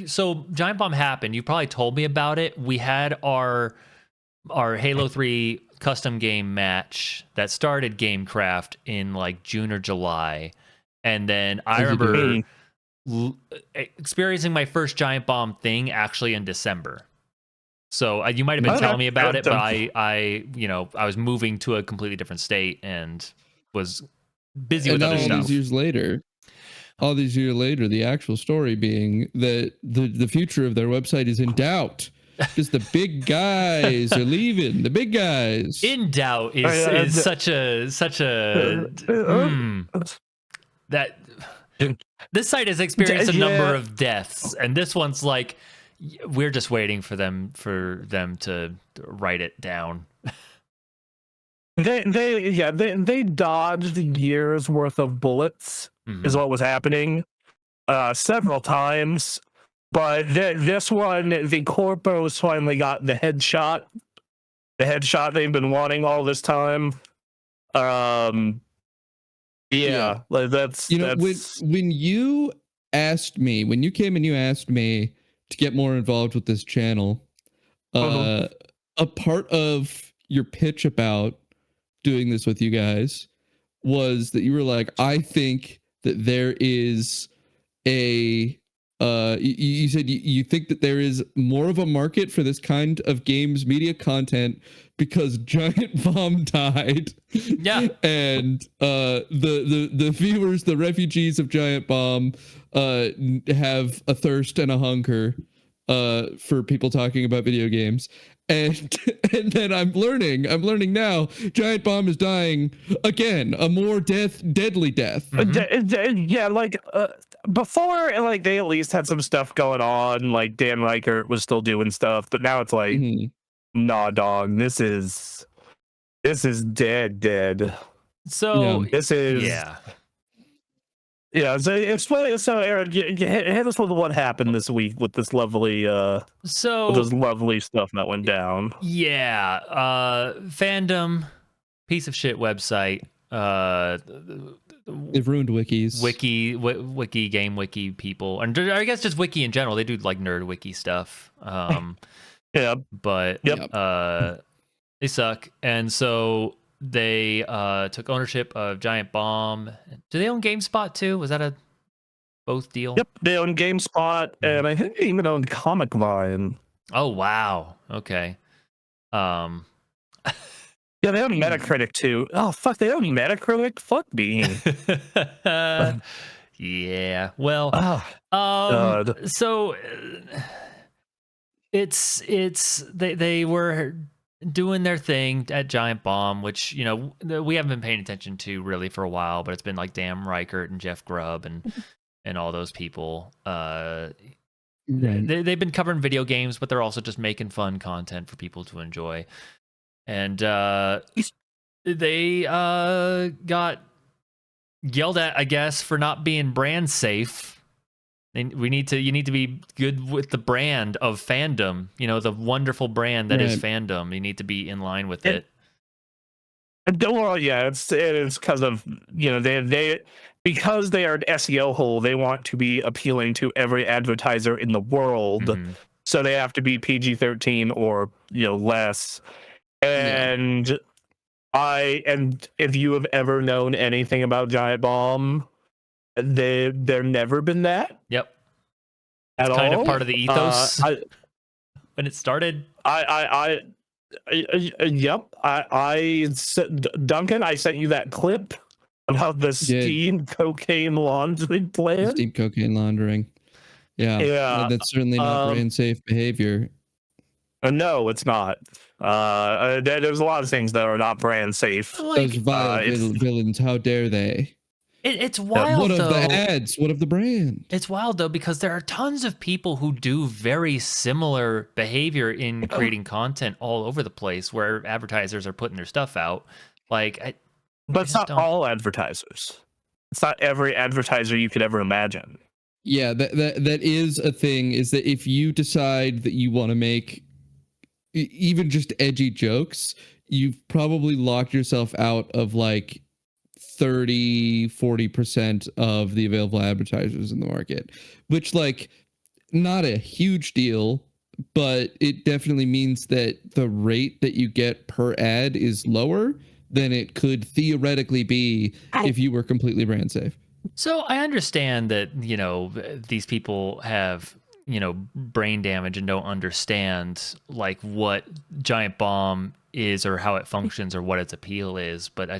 So Giant Bomb happened. You probably told me about it. We had our Halo 3 custom game match that started GameCraft in like June or July, and then I remember experiencing my first Giant Bomb thing actually in December. So you might have been telling me about it, but I was moving to a completely different state and was busy with other stuff. All these years later, the actual story being that the future of their website is in doubt. Just the big guys are leaving. The big guys. In doubt is such a that this site has experienced a number of deaths, and this one's like, we're just waiting for them to write it down. They dodged years worth of bullets is what was happening several times, but this one, the corpos finally got the headshot they've been wanting all this time. Like that's when you came and you asked me to get more involved with this channel, a part of your pitch about doing this with you guys was that you were like, I think that there is you said you think that there is more of a market for this kind of games media content because Giant Bomb died. Yeah. And the viewers, the refugees of Giant Bomb, have a thirst and a hunger for people talking about video games. And then I'm learning now Giant Bomb is dying again, a more deadly death. Before, like, they at least had some stuff going on, like Dan Reichert was still doing stuff, but now it's like, nah, dog, this is dead. So this is So Aaron, hit us with what happened this week with this lovely with this lovely stuff that went down. Fandom, piece of shit website. They've ruined wikis. Wiki, game wiki people, and I guess just wiki in general. They do like nerd wiki stuff. But they suck, and so they took ownership of Giant Bomb. Do they own GameSpot too? Was that a both deal? Yep, they own GameSpot, and I think they even own Comic Line. Oh wow, okay. Yeah, they own Metacritic too. Oh fuck, they own Metacritic. Fuck me. Yeah. Well. God. So they were doing their thing at Giant Bomb, which we haven't been paying attention to really for a while, but it's been like Dan Reichert and Jeff Grubb and all those people. They've been covering video games, but they're also just making fun content for people to enjoy. And they got yelled at, I guess, for not being brand safe. You need to be good with the brand of fandom. The wonderful brand that is fandom. You need to be in line with it. Well, yeah, it is because of they because they are an SEO hole. They want to be appealing to every advertiser in the world. so they have to be PG-13 or less. And and if you have ever known anything about Giant Bomb, they're never been that. Yep. At It's kind all. of part of the ethos when it started. Yep. Duncan, I sent you that clip about the steam cocaine laundering plan. Steam cocaine laundering. Yeah. That's certainly not brand safe behavior. No, it's not. There's a lot of things that are not brand safe. Those vile villains, how dare they? It's wild, what though. What of the ads? What of the brand? It's wild, though, because there are tons of people who do very similar behavior in creating content all over the place where advertisers are putting their stuff out. But it's not all advertisers. It's not every advertiser you could ever imagine. Yeah, that is a thing, is that if you decide that you want to make even just edgy jokes, you've probably locked yourself out of 30-40% of the available advertisers in the market, which not a huge deal, but it definitely means that the rate that you get per ad is lower than it could theoretically be if you were completely brand safe. So I understand that, these people have, brain damage and don't understand what Giant Bomb is or how it functions or what its appeal is. But I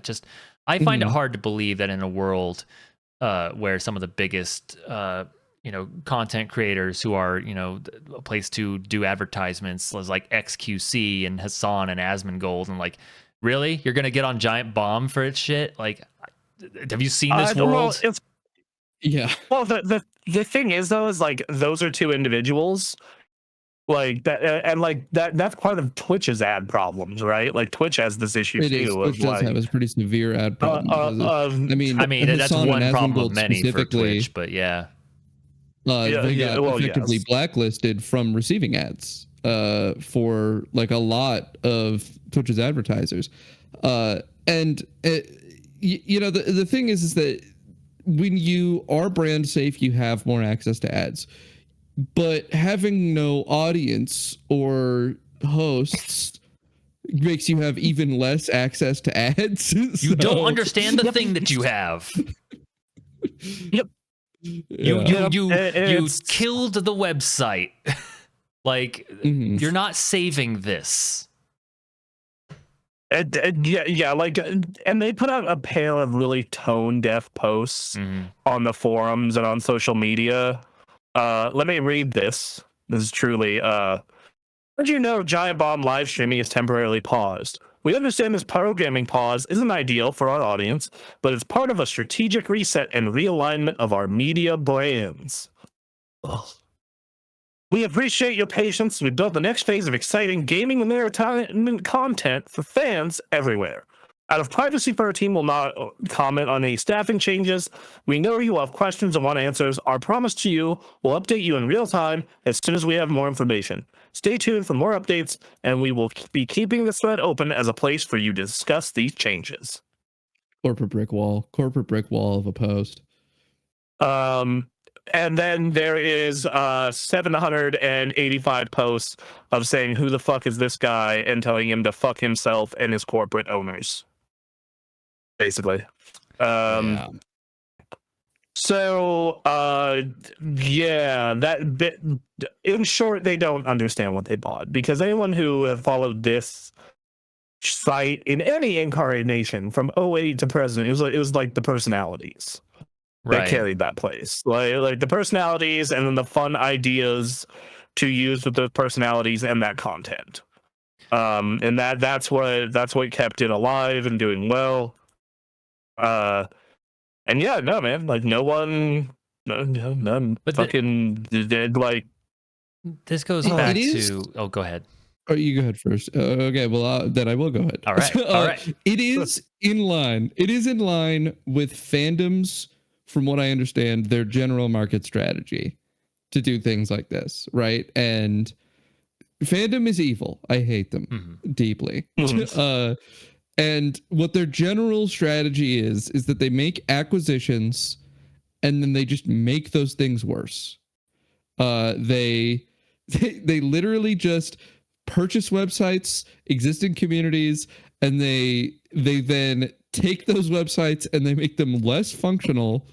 find it hard to believe that in a world where some of the biggest, content creators who are, a place to do advertisements like XQC and Hassan and Asmongold and really, you're going to get on Giant Bomb for its shit? Have you seen this world? Yeah. Well, the thing is, though, is those are two individuals that, and that's part of Twitch's ad problems, right? Twitch has this issue too. Twitch does have a pretty severe ad problem. That's one problem of many for Twitch, but yeah. They got effectively blacklisted from receiving ads for a lot of Twitch's advertisers. The thing is that when you are brand safe, you have more access to ads, but having no audience or hosts makes you have even less access to ads. You don't understand the thing that you have. Yep. You killed the website. You're not saving this. And they put out a pair of really tone-deaf posts on the forums and on social media. Let me read this. This is truly, did you know Giant Bomb live streaming is temporarily paused? We understand this programming pause isn't ideal for our audience, but it's part of a strategic reset and realignment of our media brands. Ugh. We appreciate your patience. We built the next phase of exciting gaming and entertainment content for fans everywhere. Out of privacy for our team, will not comment on any staffing changes. We know you have questions and want answers. Our promise to you, we'll update you in real time as soon as we have more information. Stay tuned for more updates, and we will be keeping this thread open as a place for you to discuss these changes. Corporate brick wall of a post. And then there is 785 posts of saying who the fuck is this guy and telling him to fuck himself and his corporate owners. Basically. So that bit, in short, they don't understand what they bought, because anyone who have followed this site in any incarnation from 08 to present, it was like the personalities. That carried that place, like the personalities and then the fun ideas to use with those personalities and that content, and that's what kept it alive and doing well. And yeah, no man, no one, none fucking did This goes back to. Oh, go ahead. Oh, you go ahead first. Okay, well then I will go ahead. All right, all right. It is in line. It is in line with fandoms. From what I understand, their general market strategy to do things like this, right? And fandom is evil. I hate them deeply. And what their general strategy is that they make acquisitions and then they just make those things worse. They They literally just purchase websites, existing communities, and they then take those websites and they make them less functional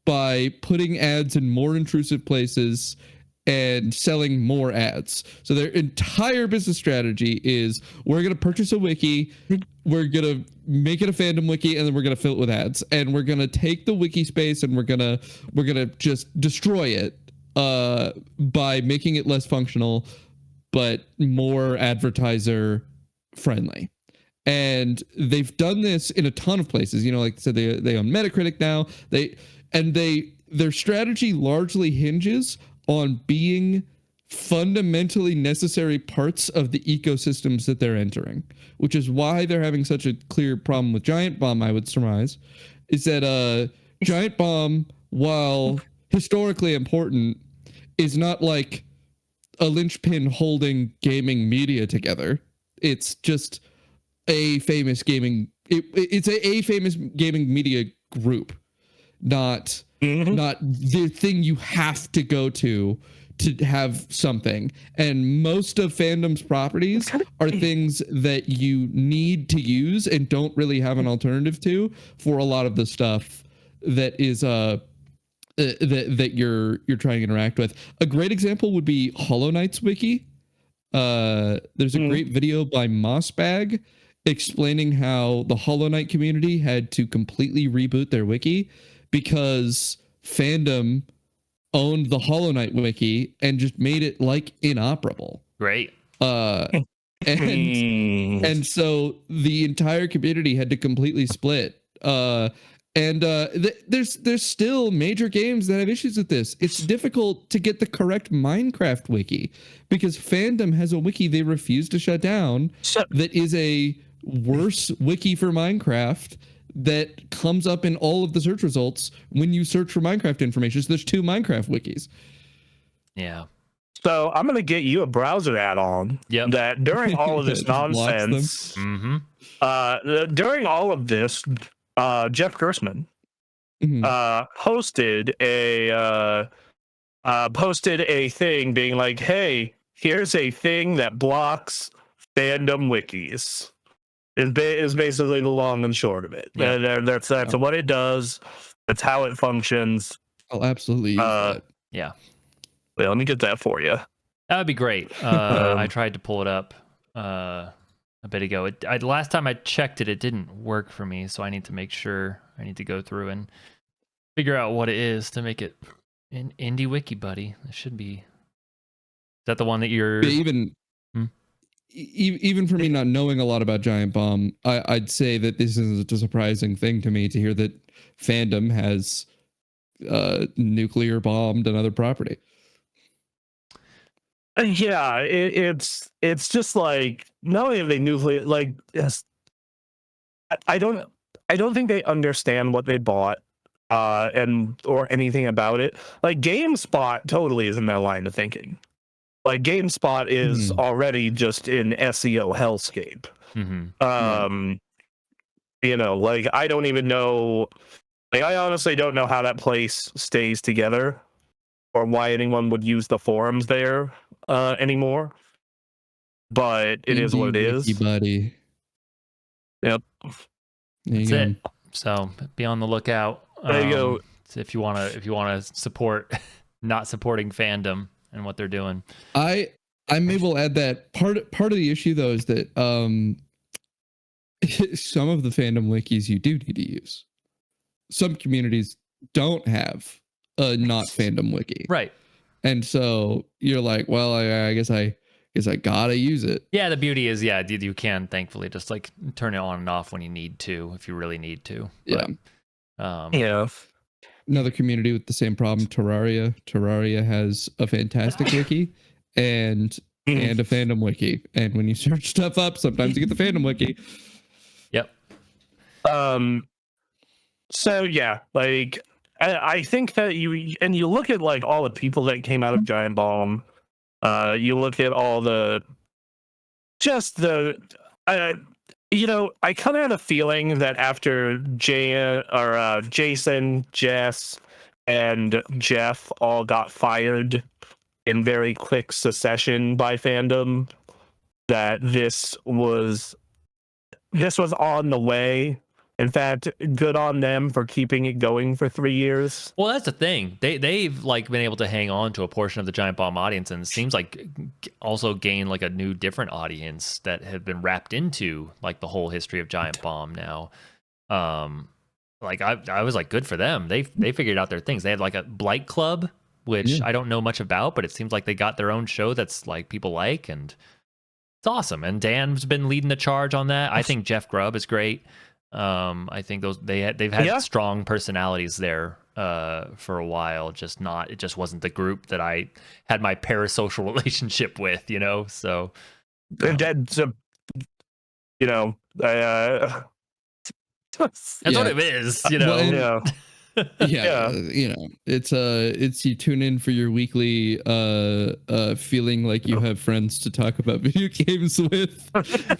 by putting ads in more intrusive places and selling more ads. So their entire business strategy is, we're going to purchase a wiki, we're going to make it a fandom wiki, and then we're going to fill it with ads. And we're going to take the wiki space and we're going to just destroy it by making it less functional but more advertiser friendly. And they've done this in a ton of places. You know, like I said, they own Metacritic now. Their strategy largely hinges on being fundamentally necessary parts of the ecosystems that they're entering, which is why they're having such a clear problem with Giant Bomb, I would surmise, is that Giant Bomb, while historically important, is not like a linchpin holding gaming media together. It's just a famous gaming. It's a famous gaming media group, not the thing you have to go to have something. And most of fandom's properties are things that you need to use and don't really have an alternative to for a lot of the stuff that is that you're trying to interact with. A great example would be Hollow Knight's wiki. There's a great video by Mossbag explaining how the Hollow Knight community had to completely reboot their wiki because fandom owned the Hollow Knight wiki and just made it like inoperable. Great. And so the entire community had to completely split. There's still major games that have issues with this. It's difficult to get the correct Minecraft wiki because fandom has a wiki they refuse to shut down that is a worse wiki for Minecraft that comes up in all of the search results when you search for Minecraft information. So there's 2 Minecraft wikis. Yeah. So I'm going to get you a browser add-on that during all of this nonsense, during all of this, Jeff Gerstmann posted a thing being like, hey, here's a thing that blocks fandom wikis. Is basically the long and short of it. That's what it does. That's how it functions. I'll absolutely use that. Yeah. Well, let me get that for you. That would be great. I tried to pull it up a bit ago. Last time I checked it, it didn't work for me, so I need to make sure. I need to go through and figure out what it is to make it an indie wiki, buddy. It should be. Is that the one that you're even for me not knowing a lot about Giant Bomb, I'd say that this is a surprising thing to me to hear that fandom has nuclear bombed another property. Yeah, it's just like knowing if they nuclear, like, yes, I don't think they understand what they bought or anything about it. Like GameSpot totally is in their line of thinking. Like GameSpot is already just in SEO hellscape. You know, like I don't even know. Like I honestly don't know how that place stays together, or why anyone would use the forums there anymore. But it is what it is. Buddy. Yep. That's it. So be on the lookout. There you go. If you wanna support not supporting fandom and what they're doing. I may well add that part of the issue though is that some of the fandom wikis you do need to use. Some communities don't have a not fandom wiki. Right. And so you're like, well, I guess I gotta use it. Yeah, the beauty is, you can thankfully just like turn it on and off when you need to, if you really need to. But, yeah. Another community with the same problem, Terraria. Terraria has a fantastic wiki and a fandom wiki. And when you search stuff up, sometimes you get the fandom wiki. Yep. So yeah, like I think that you look at like all the people that came out of Giant Bomb. You look at all I kind of had a feeling that after Jason, Jess, and Jeff all got fired in very quick succession by fandom, that this was on the way. In fact, good on them for keeping it going for 3 years. Well, that's the thing. They've like been able to hang on to a portion of the Giant Bomb audience, and it seems like also gain like a new, different audience that have been wrapped into like the whole history of Giant Bomb now. Like I was like, good for them. They figured out their things. They had like a Blight Club, which I don't know much about, but it seems like they got their own show that's like people like, and it's awesome. And Dan's been leading the charge on that. I think Jeff Grubb is great. I think they've had strong personalities there for a while. It just wasn't the group that I had my parasocial relationship with, you know. So That's what it is, you know. Well, you know, it's you tune in for your weekly feeling like you have friends to talk about video games with.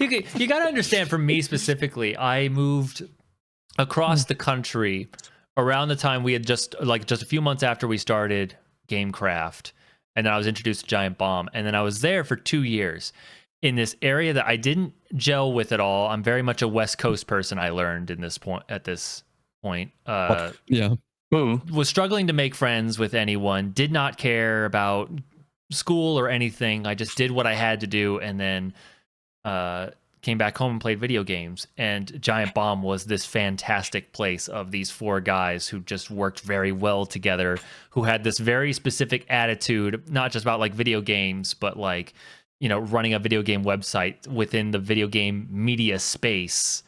You got to understand, for me specifically, I moved across the country around the time we had just a few months after we started Gamecraft, and then I was introduced to Giant Bomb, and then I was there for 2 years in this area that I didn't gel with at all. I'm very much a West Coast person, I learned at this point. Was struggling to make friends with anyone, did not care about school or anything. I just did what I had to do, and then came back home and played video games. And Giant Bomb was this fantastic place of these 4 guys who just worked very well together, who had this very specific attitude, not just about like video games, but like, you know, running a video game website within the video game media space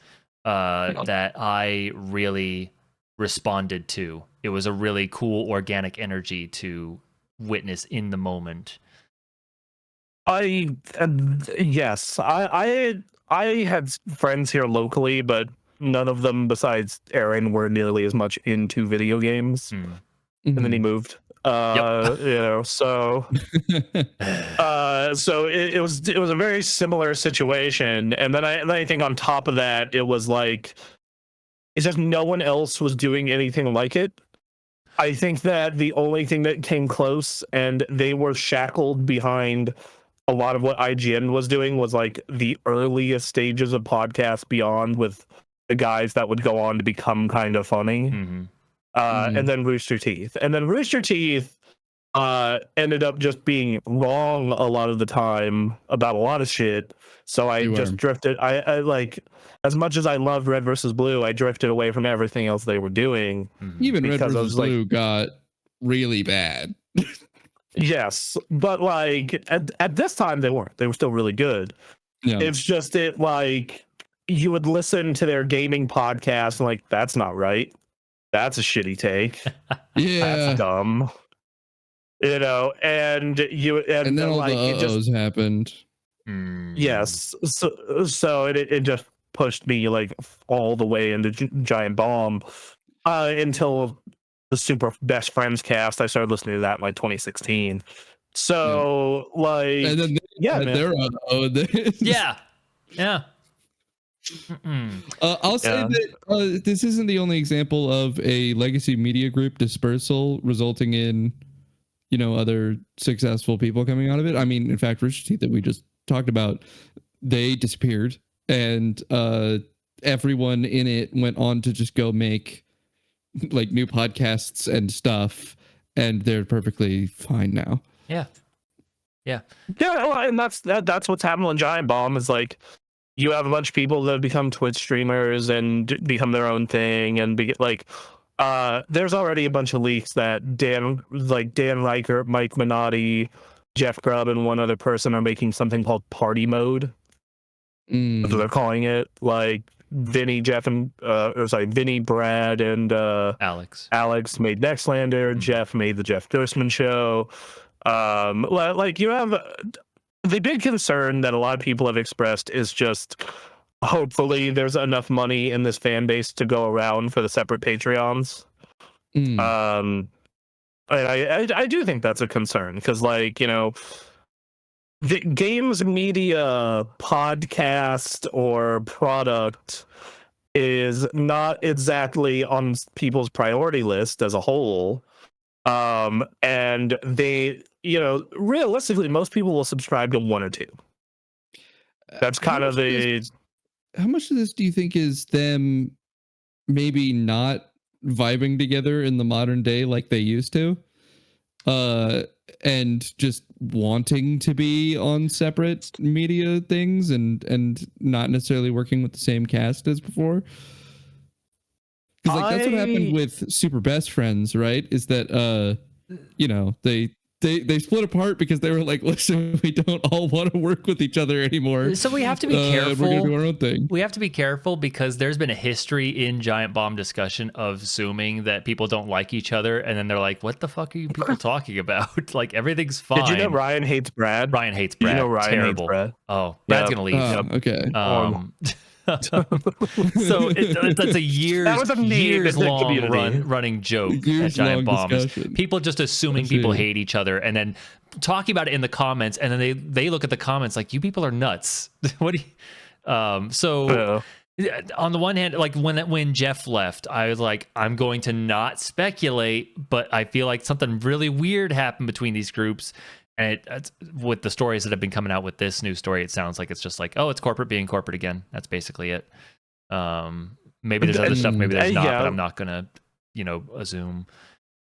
that I really responded to. It was a really cool organic energy to witness in the moment. I had friends here locally, but none of them besides Aaron were nearly as much into video games. And then he moved. You know, so so it was a very similar situation. And then I think on top of that, it was like, it's just no one else was doing anything like it. I think that the only thing that came close, and they were shackled behind a lot of what IGN was doing, was like the earliest stages of Podcast Beyond, with the guys that would go on to become kind of funny. And then Rooster Teeth. And then Rooster Teeth ended up just being wrong a lot of the time about a lot of shit. So I just drifted. I like, as much as I loved Red versus Blue, I drifted away from everything else they were doing. Even Red versus Blue got really bad. Yes, but like at this time they weren't. They were still really good. It's just like you would listen to their gaming podcast and like, that's not right. That's a shitty take. That's dumb. You know, and then all like, the uh-ohs happened. Yes, so it just pushed me like all the way into Giant Bomb until the Super Best Friends cast. I started listening to that in like 2016. So like, and then I'll say that this isn't the only example of a legacy media group dispersal resulting in, you know, other successful people coming out of it. I mean, in fact, Rooster Teeth that we just talked about, they disappeared, and everyone in it went on to just go make like new podcasts and stuff, and they're perfectly fine now. And that's what's happening on Giant Bomb, is like, you have a bunch of people that have become Twitch streamers and become their own thing, and like, there's already a bunch of leaks that Dan Reichert, Mike Minotti, Jeff Grubb, and one other person are making something called Party Mode. That's what they're calling it. Like Vinny, Brad, and Alex made Nextlander. Jeff made the Jeff Gerstmann Show. Like, you have the big concern that a lot of people have expressed is just, hopefully there's enough money in this fan base to go around for the separate Patreons. And I do think that's a concern, because, like, you know, the games media podcast or product is not exactly on people's priority list as a whole. And realistically, most people will subscribe to one or two. That's kind of the. How much of this do you think is them maybe not vibing together in the modern day like they used to? And just wanting to be on separate media things and not necessarily working with the same cast as before? Because that's what happened with Super Best Friends, right? Is that they split apart because they were like, listen, we don't all want to work with each other anymore. So we have to be careful. We're gonna do our own thing. We have to be careful because there's been a history in Giant Bomb discussion of assuming that people don't like each other, and then they're like, "What the fuck are you people talking about? Like everything's fine." Did you know Ryan hates Brad? Ryan hates Brad. Ryan Terrible. hates Brad. Oh, Brad's gonna leave. Okay. So that's a years long running joke at Giant Bomb. People just assuming people hate each other and then talking about it in the comments, and then they look at the comments like, you people are nuts. What do you on the one hand, like when Jeff left, I was like, I'm going to not speculate, but I feel like something really weird happened between these groups. And with the stories that have been coming out with this new story, it sounds like it's just like, oh, it's corporate being corporate again. That's basically it. Maybe there's other stuff, maybe there's not, but I'm not gonna, assume.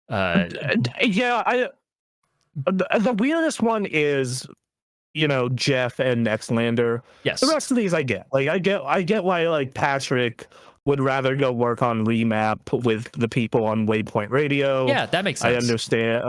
The weirdest one is, Jeff and Nextlander. Yes. The rest of these I get. Like I get why like Patrick would rather go work on Remap with the people on Waypoint Radio. Yeah, that makes sense. I understand.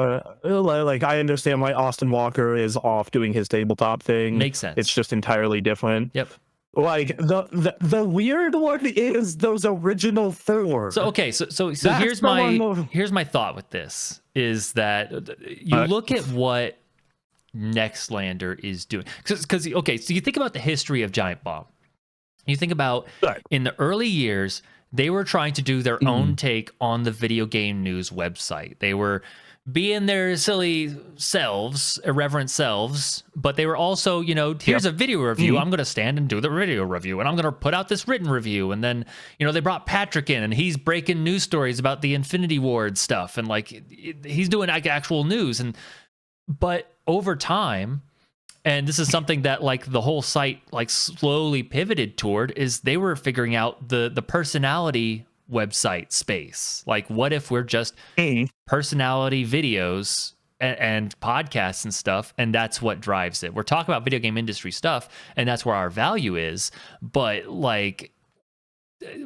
I understand why Austin Walker is off doing his tabletop thing. Makes sense. It's just entirely different. Yep. Like the weird one is those original four. So okay, so here's my thought with this is that you look at what Nextlander is doing, because okay, so you think about the history of Giant Bomb. You think about in the early years, they were trying to do their own take on the video game news website. They were being their silly selves, irreverent selves, but they were also, here's a video review. I'm going to stand and do the video review, and I'm going to put out this written review. And then, they brought Patrick in, and he's breaking news stories about the Infinity Ward stuff, and like he's doing like actual news. But over time, and this is something that like the whole site like slowly pivoted toward, is they were figuring out the personality website space. Like, what if we're just personality videos and podcasts and stuff, and that's what drives it? We're talking about video game industry stuff, and that's where our value is, but like,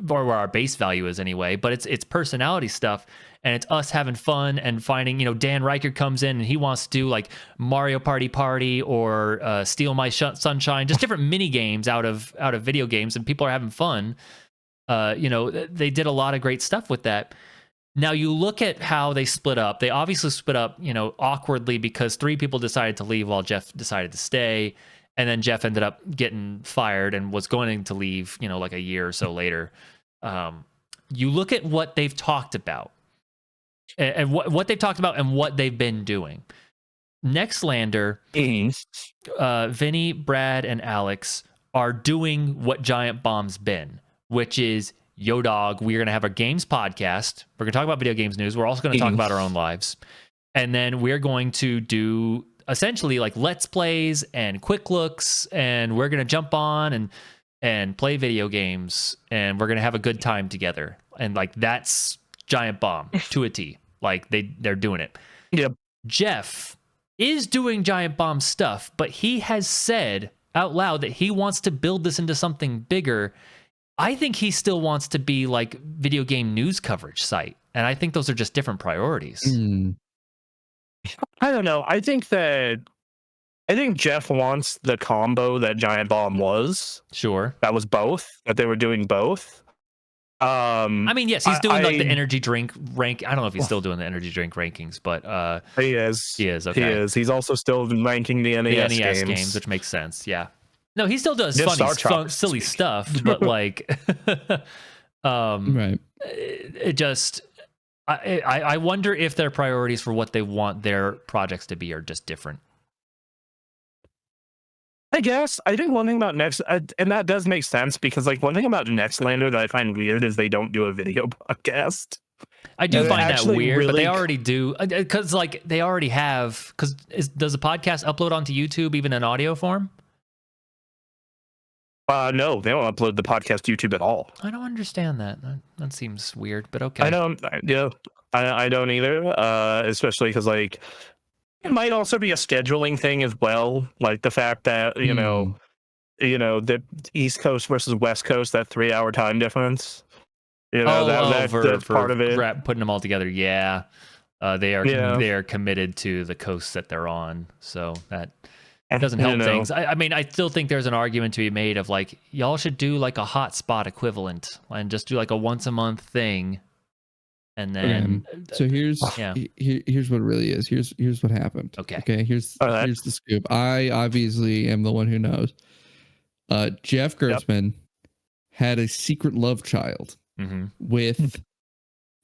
or where our base value is anyway, but it's personality stuff, and it's us having fun and finding, Dan Riker comes in and he wants to do like Mario Party or Steal My Sunshine, just different mini games out of video games, and people are having fun. They did a lot of great stuff with that. Now you look at how they split up. They obviously split up, awkwardly, because 3 people decided to leave while Jeff decided to stay. And then Jeff ended up getting fired and was going to leave, like a year or so later. You look at what they've talked about and what they've talked about and what they've been doing. Nextlander, Vinny, Brad, and Alex are doing what Giant Bomb's been, which is, yo dog, we're going to have a games podcast. We're going to talk about video games news. We're also going to talk about our own lives. And then we're going to do essentially like Let's Plays and quick looks, and we're going to jump on and play video games, and we're going to have a good time together. And like, that's Giant Bomb to a T. Like they're doing it. Yep. Jeff is doing Giant Bomb stuff, but he has said out loud that he wants to build this into something bigger. I think he still wants to be like video game news coverage site. And I think those are just different priorities. I don't know. I think Jeff wants the combo that Giant Bomb was. Sure. That was both, that they were doing both. I mean, yes, he's doing like the energy drink rank. I don't know if he's still doing the energy drink rankings, but he is. He is. Okay. He is. He's also still ranking the NES games, which makes sense. Yeah. No, he still does silly stuff, but like, right. It just, I wonder if their priorities for what they want their projects to be are just different. I guess. I think one thing about and that does make sense, because like one thing about Nextlander that I find weird is they don't do a video podcast. I do And it find that actually weird, but they really- already do, because like they already have. Because does the podcast upload onto YouTube even in audio form? No, they don't upload the podcast to YouTube at all. I don't understand that. That seems weird, but okay. I don't. I don't either. Especially because like it might also be a scheduling thing as well. Like the fact that the East Coast versus West Coast, that 3-hour time difference. That's part of it. Putting them all together. Yeah, they are committed to the coast that they're on, so that doesn't help things. I mean, I still think there's an argument to be made of like y'all should do like a hotspot equivalent and just do like a once a month thing, and then. So here's what it really is. Here's what happened. Okay. Here's the scoop. I obviously am the one who knows. Jeff Gertzman had a secret love child with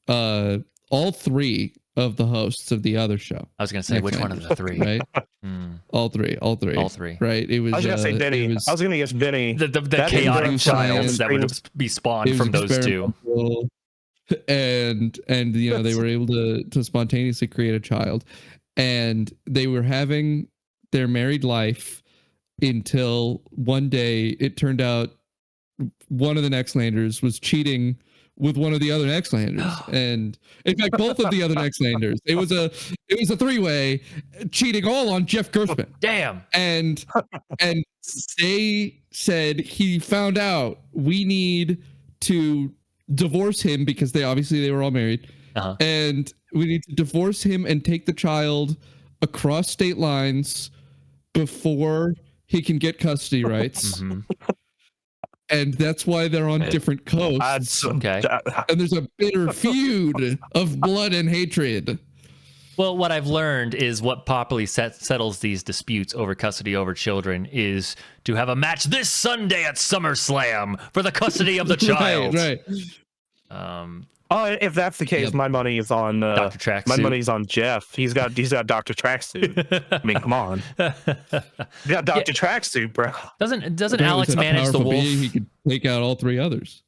all three of the hosts of the other show. I was gonna say which one of the three, right? All three. Right. It was. I was gonna say Vinny. I was gonna guess Vinny. The chaotic child that would be spawned from those two. And they were able to spontaneously create a child, and they were having their married life until one day it turned out one of the Nextlanders was cheating with one of the other Nextlanders, and in fact both of the other Nextlanders. It was a 3-way cheating all on Jeff Gertzman. Damn. And they said he found out we need to divorce him because they were all married, and we need to divorce him and take the child across state lines before he can get custody rights. And that's why they're on different coasts. Okay. And there's a bitter feud of blood and hatred. Well, what I've learned is what properly settles these disputes over custody over children is to have a match this Sunday at SummerSlam for the custody of the child. Right. If that's the case, my money is on Dr. Tracksuit. My money's on Jeff. He's got Dr. Tracksuit. I mean, come on. You got Dr. Tracksuit, bro. Doesn't Alex manage the wolf? He could take out all three others.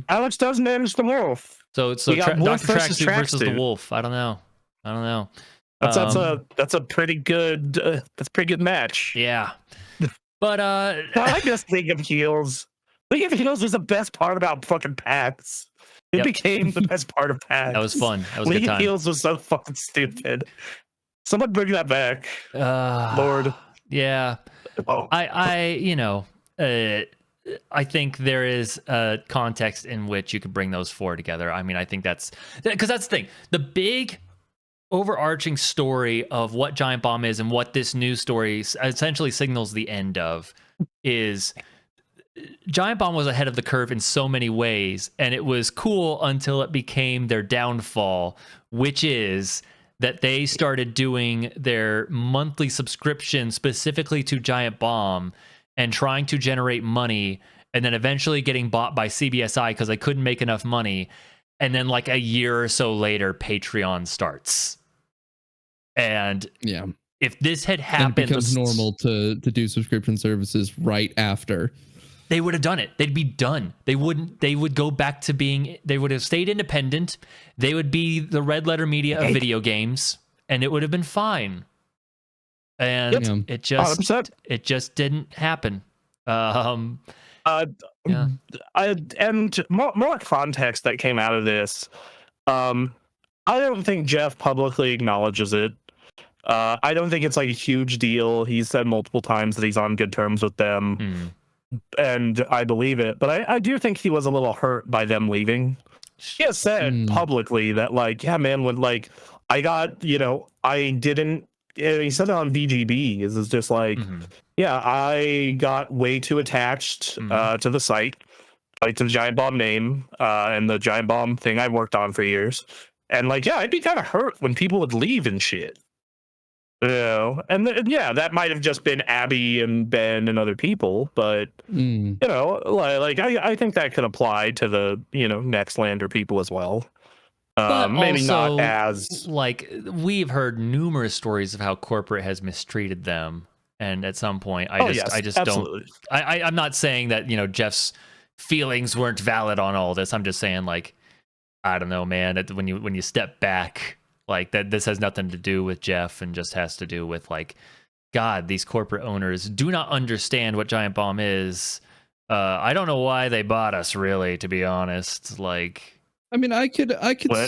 Alex does manage the wolf. So Dr. Tracksuit versus the wolf. I don't know. That's a pretty good match. Yeah. But I like this League of Heels. League of Heels was the best part about fucking PAX. It became the best part of PAX. That was fun. That was a League good time. of Heels was so fucking stupid. Someone bring that back, Lord. Yeah. Oh. I think there is a context in which you could bring those four together. I mean, I think that's the thing. The big overarching story of what Giant Bomb is and what this news story essentially signals the end of is Giant Bomb was ahead of the curve in so many ways, and it was cool until it became their downfall, which is that they started doing their monthly subscription specifically to Giant Bomb and trying to generate money, and then eventually getting bought by CBSI because they couldn't make enough money. And then like a year or so later, Patreon starts. And if this had happened, it becomes normal to do subscription services right after. They would have done it. They'd be done. They would go back to they would have stayed independent. They would be the red letter media of video games, and it would have been fine. And it just didn't happen. And more context that came out of this. I don't think Jeff publicly acknowledges it. I don't think it's like a huge deal. He's said multiple times that he's on good terms with them. And I believe it, but I do think he was a little hurt by them leaving. He has said publicly that, like, yeah, man, when like I got, I didn't. He said it on VGB. It's just like, yeah, I got way too attached to the site, like to the Giant Bomb name and the Giant Bomb thing I worked on for years, and like, yeah, I'd be kind of hurt when people would leave and shit. That might have just been Abby and Ben and other people, but I think that could apply to the Nextlander people as well. Maybe also, not as like we've heard numerous stories of how corporate has mistreated them, and at some point, I just absolutely. don't. I'm not saying that Jeff's feelings weren't valid on all this. I'm just saying like I don't know, man. When you step back, like that, this has nothing to do with Jeff and just has to do with like, God, these corporate owners do not understand what Giant Bomb is. I don't know why they bought us, really, to be honest. Like, I mean, I could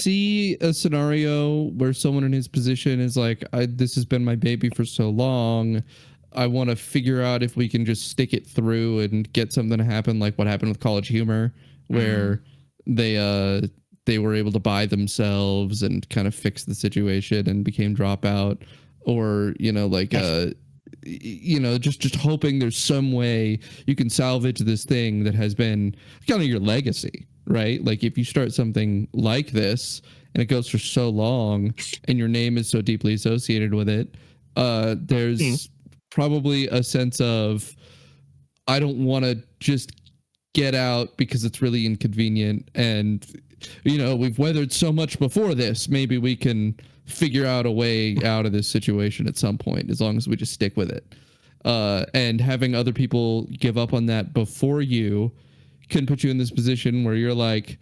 see a scenario where someone in his position is like, this has been my baby for so long. I want to figure out if we can just stick it through and get something to happen, like what happened with College Humor, where they were able to buy themselves and kind of fix the situation and became Dropout, or just hoping there's some way you can salvage this thing that has been kind of your legacy, right? Like if you start something like this and it goes for so long and your name is so deeply associated with it, there's probably a sense of, I don't want to just get out because it's really inconvenient, and we've weathered so much before this, maybe we can figure out a way out of this situation at some point, as long as we just stick with it. And having other people give up on that before you can put you in this position where you're like,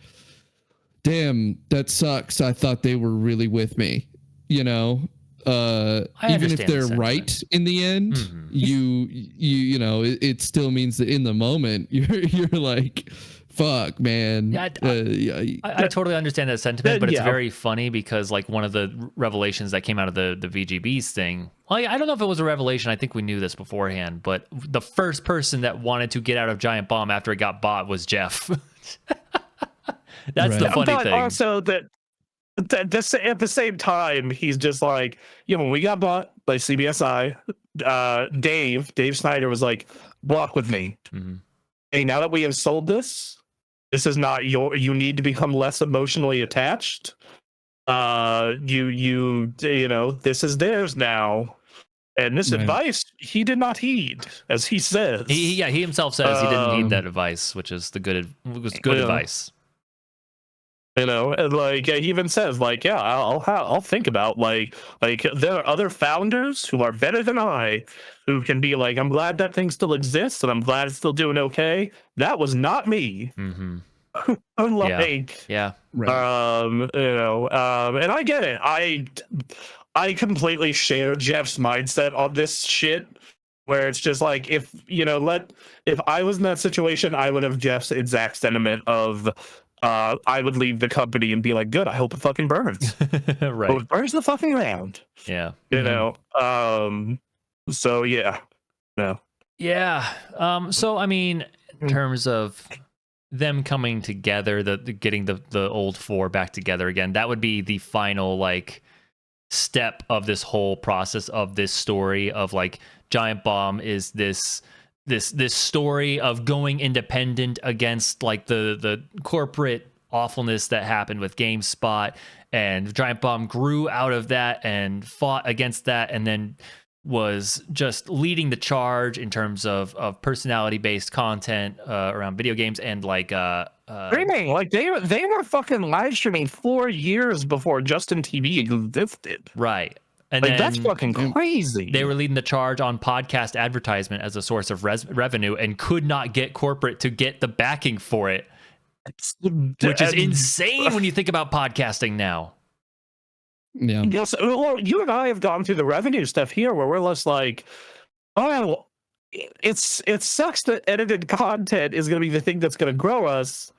damn, that sucks. I thought they were really with me, even if they're right in the end, it still means that in the moment you're like, fuck, man. Yeah, I totally understand that sentiment, but it's very funny because like one of the revelations that came out of the VGBs thing, well, I don't know if it was a revelation. I think we knew this beforehand, but the first person that wanted to get out of Giant Bomb after it got bought was Jeff. That's the funny thing. Also that at the same time, he's just like, when we got bought by CBSI, Dave Snyder was like, walk with me. Hey, now that we have sold this is not you need to become less emotionally attached. This is theirs now. And this advice he did not heed, as he says. He himself says he didn't heed that advice, which is good advice. And like he even says, like, I'll think about like there are other founders who are better than I, who can be like, I'm glad that thing still exists and I'm glad it's still doing okay. That was not me. Mm-hmm. Right. And I get it. I completely share Jeff's mindset on this shit, where it's just like, if I was in that situation, I would have Jeff's exact sentiment of, I would leave the company and be like, good, I hope it fucking burns. Right. Hope it burns the fucking ground. Yeah. So yeah. No. Yeah. So I mean, in terms of them coming together, getting the old four back together again, that would be the final like step of this whole process of this story of like Giant Bomb is this story of going independent against like the corporate awfulness that happened with GameSpot, and Giant Bomb grew out of that and fought against that, and then was just leading the charge in terms of personality-based content around video games and like streaming. Like they were fucking live streaming 4 years before Justin TV existed. Right. And like that's fucking crazy. They were leading the charge on podcast advertisement as a source of revenue and could not get corporate to get the backing for it, which is insane when you think about podcasting now. Yeah. Yes. Well, you and I have gone through the revenue stuff here, where we're less like, oh, it sucks that edited content is going to be the thing that's going to grow us,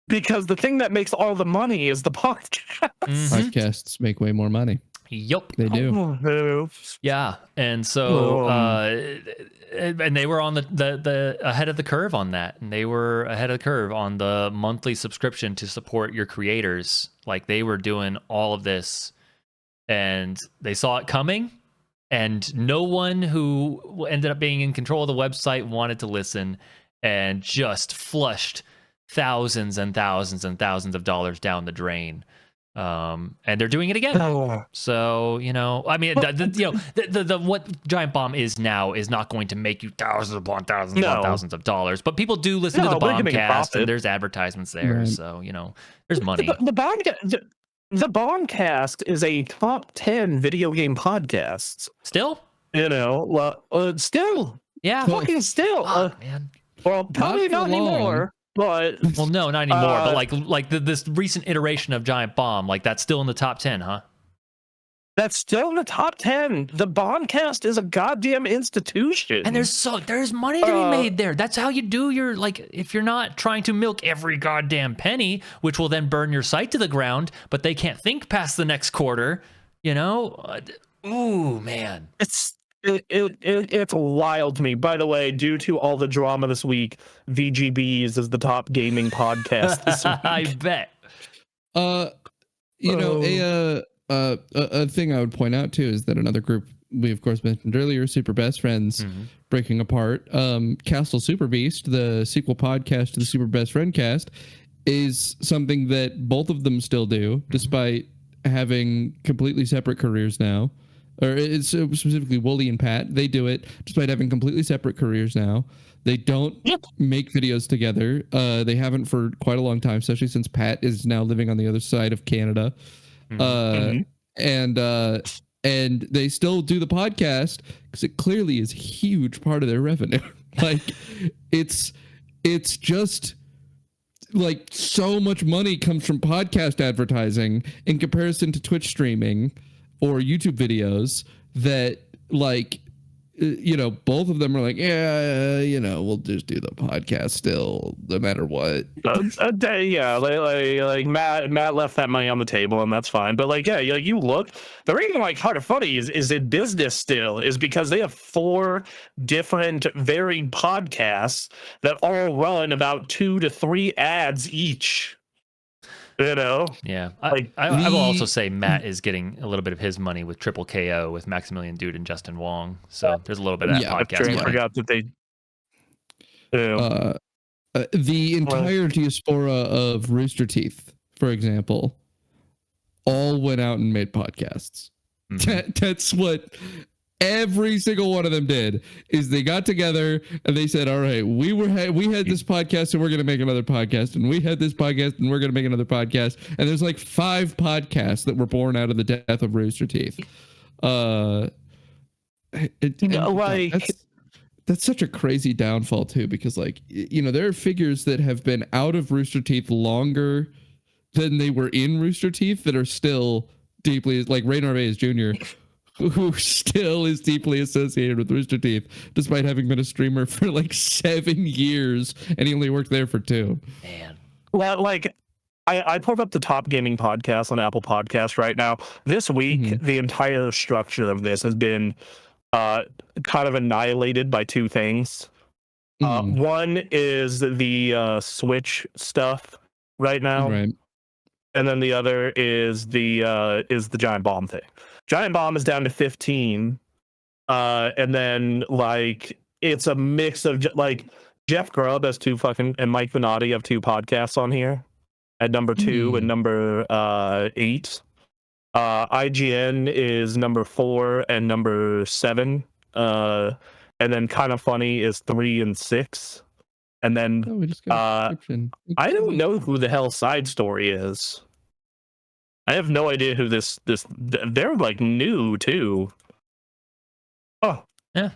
because the thing that makes all the money is the podcast. Podcasts make way more money. Yup, they do. Yeah, and so and they were on the ahead of the curve on that, and they were ahead of the curve on the monthly subscription to support your creators. Like they were doing all of this, and they saw it coming, and no one who ended up being in control of the website wanted to listen, and just flushed thousands and thousands and thousands of dollars down the drain. And they're doing it again. So I mean, the what Giant Bomb is now is not going to make you thousands upon thousands upon thousands of dollars. But people do listen to the Bombcast, and there's advertisements there. Right. So there's money. The Bombcast is a top 10 video game podcast. Still, still, yeah, fucking still. man. Well, probably not anymore. But well, no, not anymore. But like this recent iteration of Giant Bomb, like that's still in the top 10, huh? that's still in the top 10. The Bombcast is a goddamn institution. And there's money to be made there. That's how you do your, like, if you're not trying to milk every goddamn penny, which will then burn your site to the ground, but they can't think past the next quarter, you know? Ooh, man. It's wild to me. By the way, due to all the drama this week, VGBs is the top gaming podcast this week. I bet. A thing I would point out too is that another group we of course mentioned earlier, Super Best Friends, breaking apart. Castle Super Beast, the sequel podcast to the Super Best Friend cast, is something that both of them still do, despite having completely separate careers now. Or it's specifically Wooly and Pat. They do it despite having completely separate careers now. They don't make videos together. They haven't for quite a long time, especially since Pat is now living on the other side of Canada. And they still do the podcast because it clearly is a huge part of their revenue. Like it's just like so much money comes from podcast advertising in comparison to Twitch streaming or YouTube videos that, like, both of them are like, we'll just do the podcast still, no matter what. Like Matt left that money on the table, and that's fine. But you look, the reason Hard and Funny is in business still is because they have 4 different varied podcasts that all run about 2 to 3 ads each. Yeah. I will also say Matt is getting a little bit of his money with Triple KO with Maximilian Dude and Justin Wong. So there's a little bit of that podcast. I forgot that they. The entire diaspora of Rooster Teeth, for example, all went out and made podcasts. That's what every single one of them did, is they got together and they said, all right, we had this podcast and we're going to make another podcast, and we had this podcast and we're going to make another podcast. And there's like 5 podcasts that were born out of the death of Rooster Teeth. That's such a crazy downfall too, because there are figures that have been out of Rooster Teeth longer than they were in Rooster Teeth that are still deeply, like Ray Narvaez Jr., who still is deeply associated with Rooster Teeth, despite having been a streamer for 7 years, and he only worked there for 2. Man. Well, I pulled up the top gaming podcast on Apple Podcasts right now. This week, the entire structure of this has been kind of annihilated by 2 things. One is the Switch stuff right now, right, and then the other is the Giant Bomb thing. Giant Bomb is down to 15, and then it's a mix of Jeff Grubb has 2 and Mike Venati have 2 podcasts on here at number 2 and number 8. IGN is number 4 and number 7, and then Kind of Funny is 3 and 6, and then I don't know who the hell Side Story is. I have no idea who this they're new too. Oh yeah,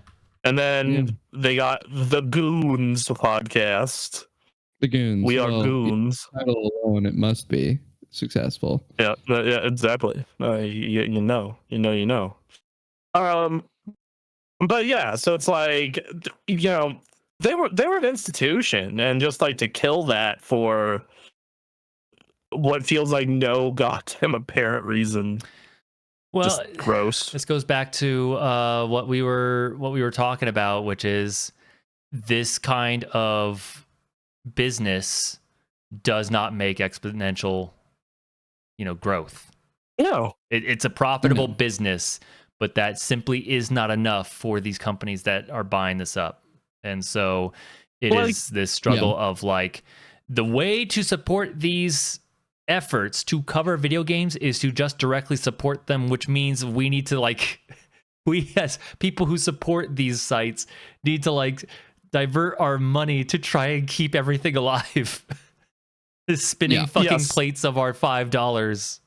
and then they got the Goons podcast. The Goons. We are Goons. Title alone, it must be successful. Yeah, exactly. You know. But yeah, so it's they were an institution, and just to kill that for what feels like no goddamn apparent reason. Well, just gross. This goes back to what we were talking about, which is this kind of business does not make exponential, growth. No, it's a profitable business, but that simply is not enough for these companies that are buying this up. And so it is this struggle of the way to support these efforts to cover video games is to just directly support them, which means we need to we as people who support these sites need to divert our money to try and keep everything alive. Spinning plates of our $5.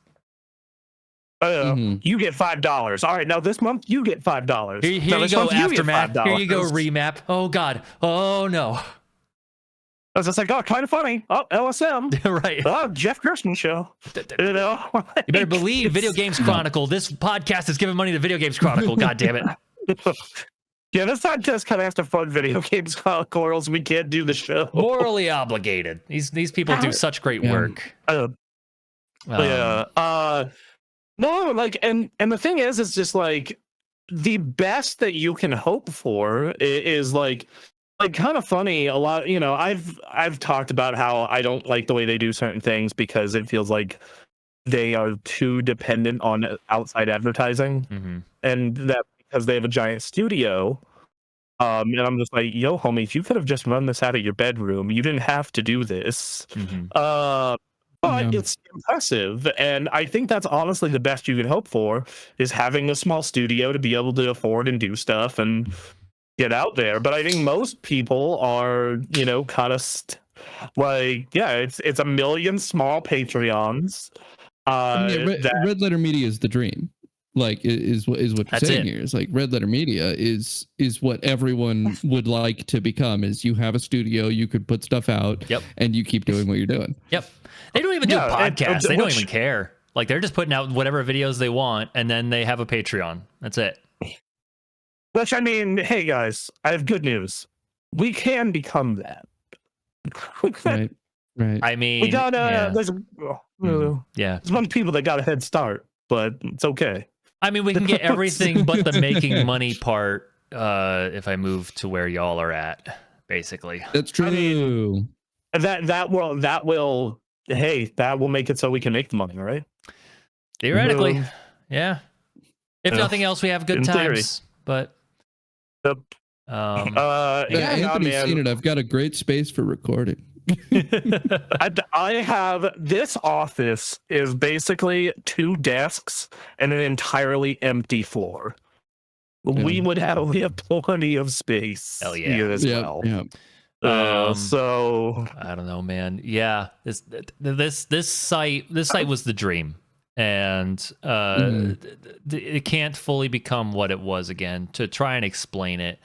You get $5. All right, now this month you get $5. Here you go, Aftermath. Here you go, Remap. Oh God. Oh no. was just like, oh, kind of funny. Oh, LSM. Right. Oh, Jeff Gerstmann show. You know, You better believe Video Games Chronicle. This podcast is giving money to Video Games Chronicle. God damn it. Yeah, this podcast kind of has to fund Video Games Chronicle, or else we can't do the show. Morally obligated. These people do such great work. Yeah. No, like, and the thing is, it's just like the best that you can hope for is like kind of funny. A lot, you know, I've talked about how I don't like the way they do certain things because it feels like they are too dependent on outside advertising, and that because they have a giant studio. And I'm just like, yo, homie, if you could have just run this out of your bedroom, you didn't have to do this. But it's impressive, and I think that's honestly the best you can hope for is having a small studio to be able to afford and do stuff and get out there. But I think most people are, you know, kind of it's a million small Patreons. Red Letter Media is the dream. Like is what you're saying here is like Red Letter Media is what everyone would like to become. Is you have a studio, you could put stuff out, and you keep doing what you're doing. Yep. They don't even do podcasts. They don't even care. Like they're just putting out whatever videos they want, and then they have a Patreon. That's it. Which, I mean, hey guys, I have good news. We can become that. Right. I mean, we got there's one people that got a head start, but it's okay. I mean, we can get everything but the making money part if I move to where y'all are at, basically. That's true. I mean, that will make it so we can make the money, right? Theoretically, yeah. If nothing else, we have good times. Theory. But Anthony's seen it. I've got a great space for recording. I have this office is basically 2 desks and an entirely empty floor. We have plenty of space here as well. So I don't know, man. Yeah, this site was the dream, and it can't fully become what it was again. To try and explain it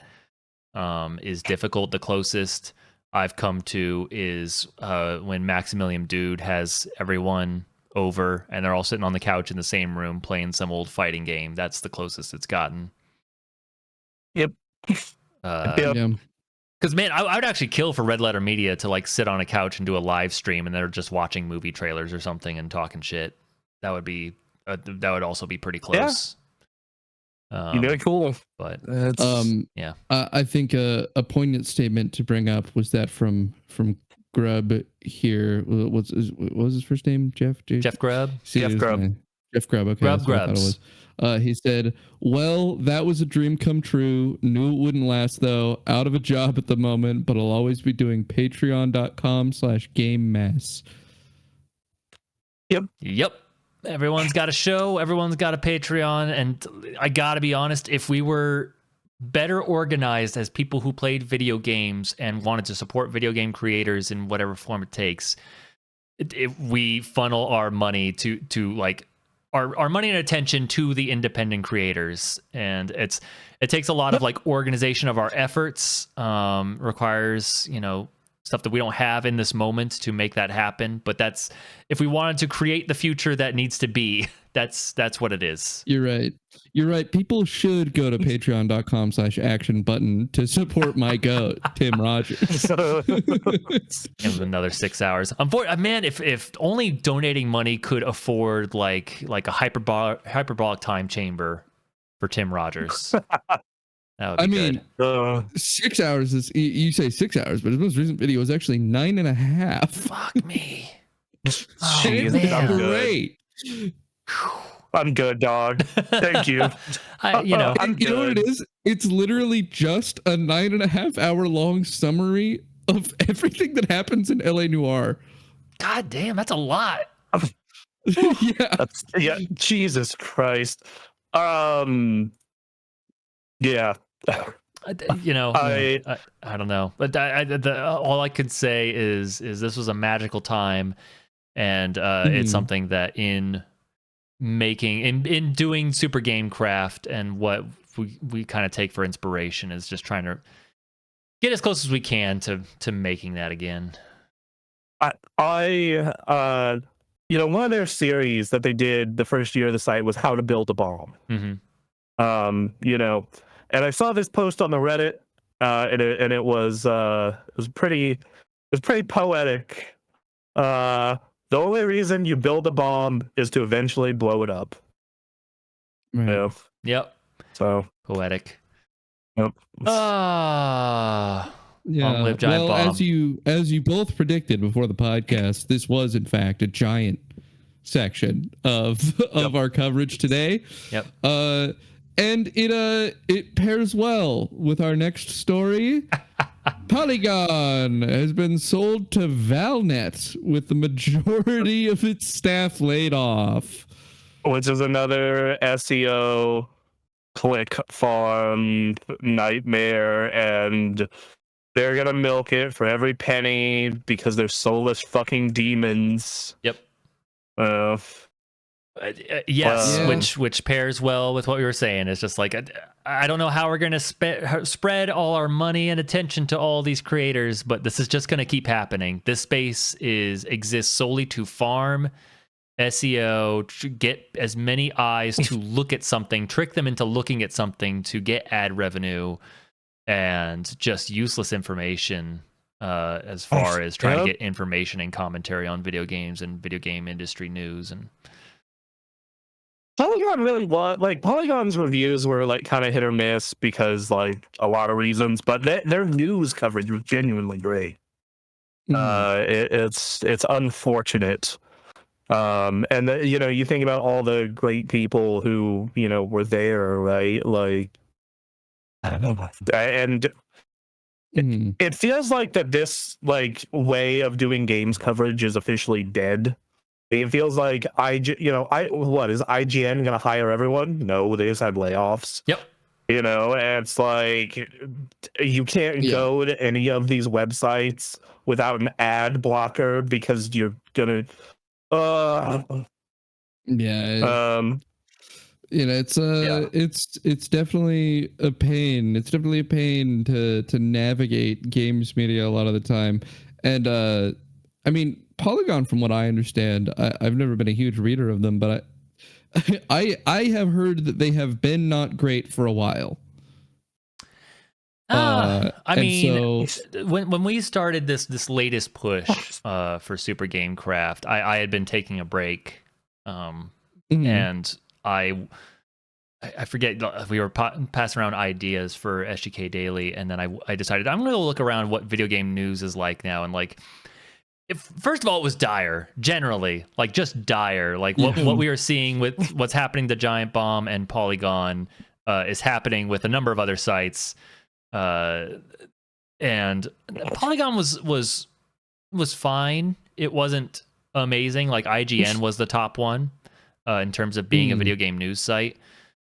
is difficult. The closest I've come to is when Maximilian Dude has everyone over and they're all sitting on the couch in the same room playing some old fighting game. That's the closest it's gotten. Yep. Because man, I would actually kill for Red Letter Media to like sit on a couch and do a live stream and they're just watching movie trailers or something and talking shit. That would also be pretty close. Very cool. But I think a poignant statement to bring up was that from Grubb here. What was his first name? Jeff Grubb. Jeff Grubb. Jeff Grubb. Okay, Grubb Grubbs. He said, "Well, that was a dream come true. Knew it wouldn't last though. Out of a job at the moment, but I'll always be doing patreon.com/gamemess." Yep. Everyone's got a show. Everyone's got a Patreon. And I got to be honest, if we were better organized as people who played video games and wanted to support video game creators in whatever form it takes, if we funnel our money to like our money and attention to the independent creators. And it takes a lot of like organization of our efforts, requires, stuff that we don't have in this moment to make that happen. But that's, if we wanted to create the future that needs to be, that's what it is. You're right. People should go to patreon.com/action button to support my goat, Tim Rogers. And another 6 hours. Man, if only donating money could afford like a hyperbolic time chamber for Tim Rogers. That would be good. 6 hours is, you say 6 hours, but his most recent video was actually 9.5. Fuck me. Jeez, I'm great. I'm good, dog. Thank you. You know what it is? It's literally just a 9.5 hour long summary of everything that happens in LA Noire. God damn, that's a lot. Yeah. Jesus Christ. Yeah. I don't know, but all I could say is this was a magical time, and it's something that in doing Super Gamecraft and what we kind of take for inspiration is just trying to get as close as we can to making that again. I one of their series that they did the first year of the site was how to build a bomb. And I saw this post on the Reddit, and it was pretty poetic. The only reason you build a bomb is to eventually blow it up. Right. Yep. So poetic. Yep. Yeah. Well, bomb. as you both predicted before the podcast, this was in fact a giant section of our coverage today. Yep. And it pairs well with our next story. Polygon has been sold to Valnet with the majority of its staff laid off, which is another SEO click farm nightmare, and they're gonna milk it for every penny because they're soulless fucking demons. Yep. Yes, which pairs well with what we were saying. It's just like I don't know how we're gonna spread all our money and attention to all these creators, but this is just gonna keep happening. This space exists solely to farm SEO, to get as many eyes to look at something, trick them into looking at something to get ad revenue, and just useless information as far as trying to get information and commentary on video games and video game industry news. And Polygon really Polygon's reviews were like kind of hit or miss because like a lot of reasons, but their news coverage was genuinely great. It's unfortunate. And you think about all the great people who were there, right? Like, and it feels like that this like way of doing games coverage is officially dead. It feels like is IGN gonna hire everyone? No, they just had layoffs. Yep. And it's like you can't go to any of these websites without an ad blocker because you're gonna it's definitely a pain. It's definitely a pain to navigate games media a lot of the time. And I mean, Polygon, from what I understand, I've never been a huge reader of them, but I have heard that they have been not great for a while. I mean, when we started this latest push for Super Gamecraft, I had been taking a break, and I forget, we were passing around ideas for SGK Daily, and then I decided I'm going to look around what video game news is like now, and like, first of all, it was dire, generally, like just dire, like what we are seeing with what's happening to Giant Bomb and Polygon is happening with a number of other sites. And Polygon was fine. It wasn't amazing. Like IGN was the top one in terms of being a video game news site.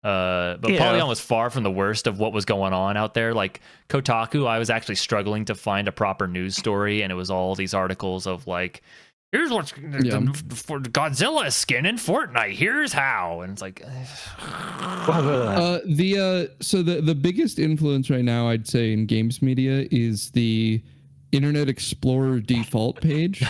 But Polygon was far from the worst of what was going on out there. Like Kotaku, I was actually struggling to find a proper news story, and it was all these articles of like, here's what's for Godzilla skin in Fortnite. Here's how, and it's like, so the biggest influence right now, I'd say, in games media is the Internet Explorer default page.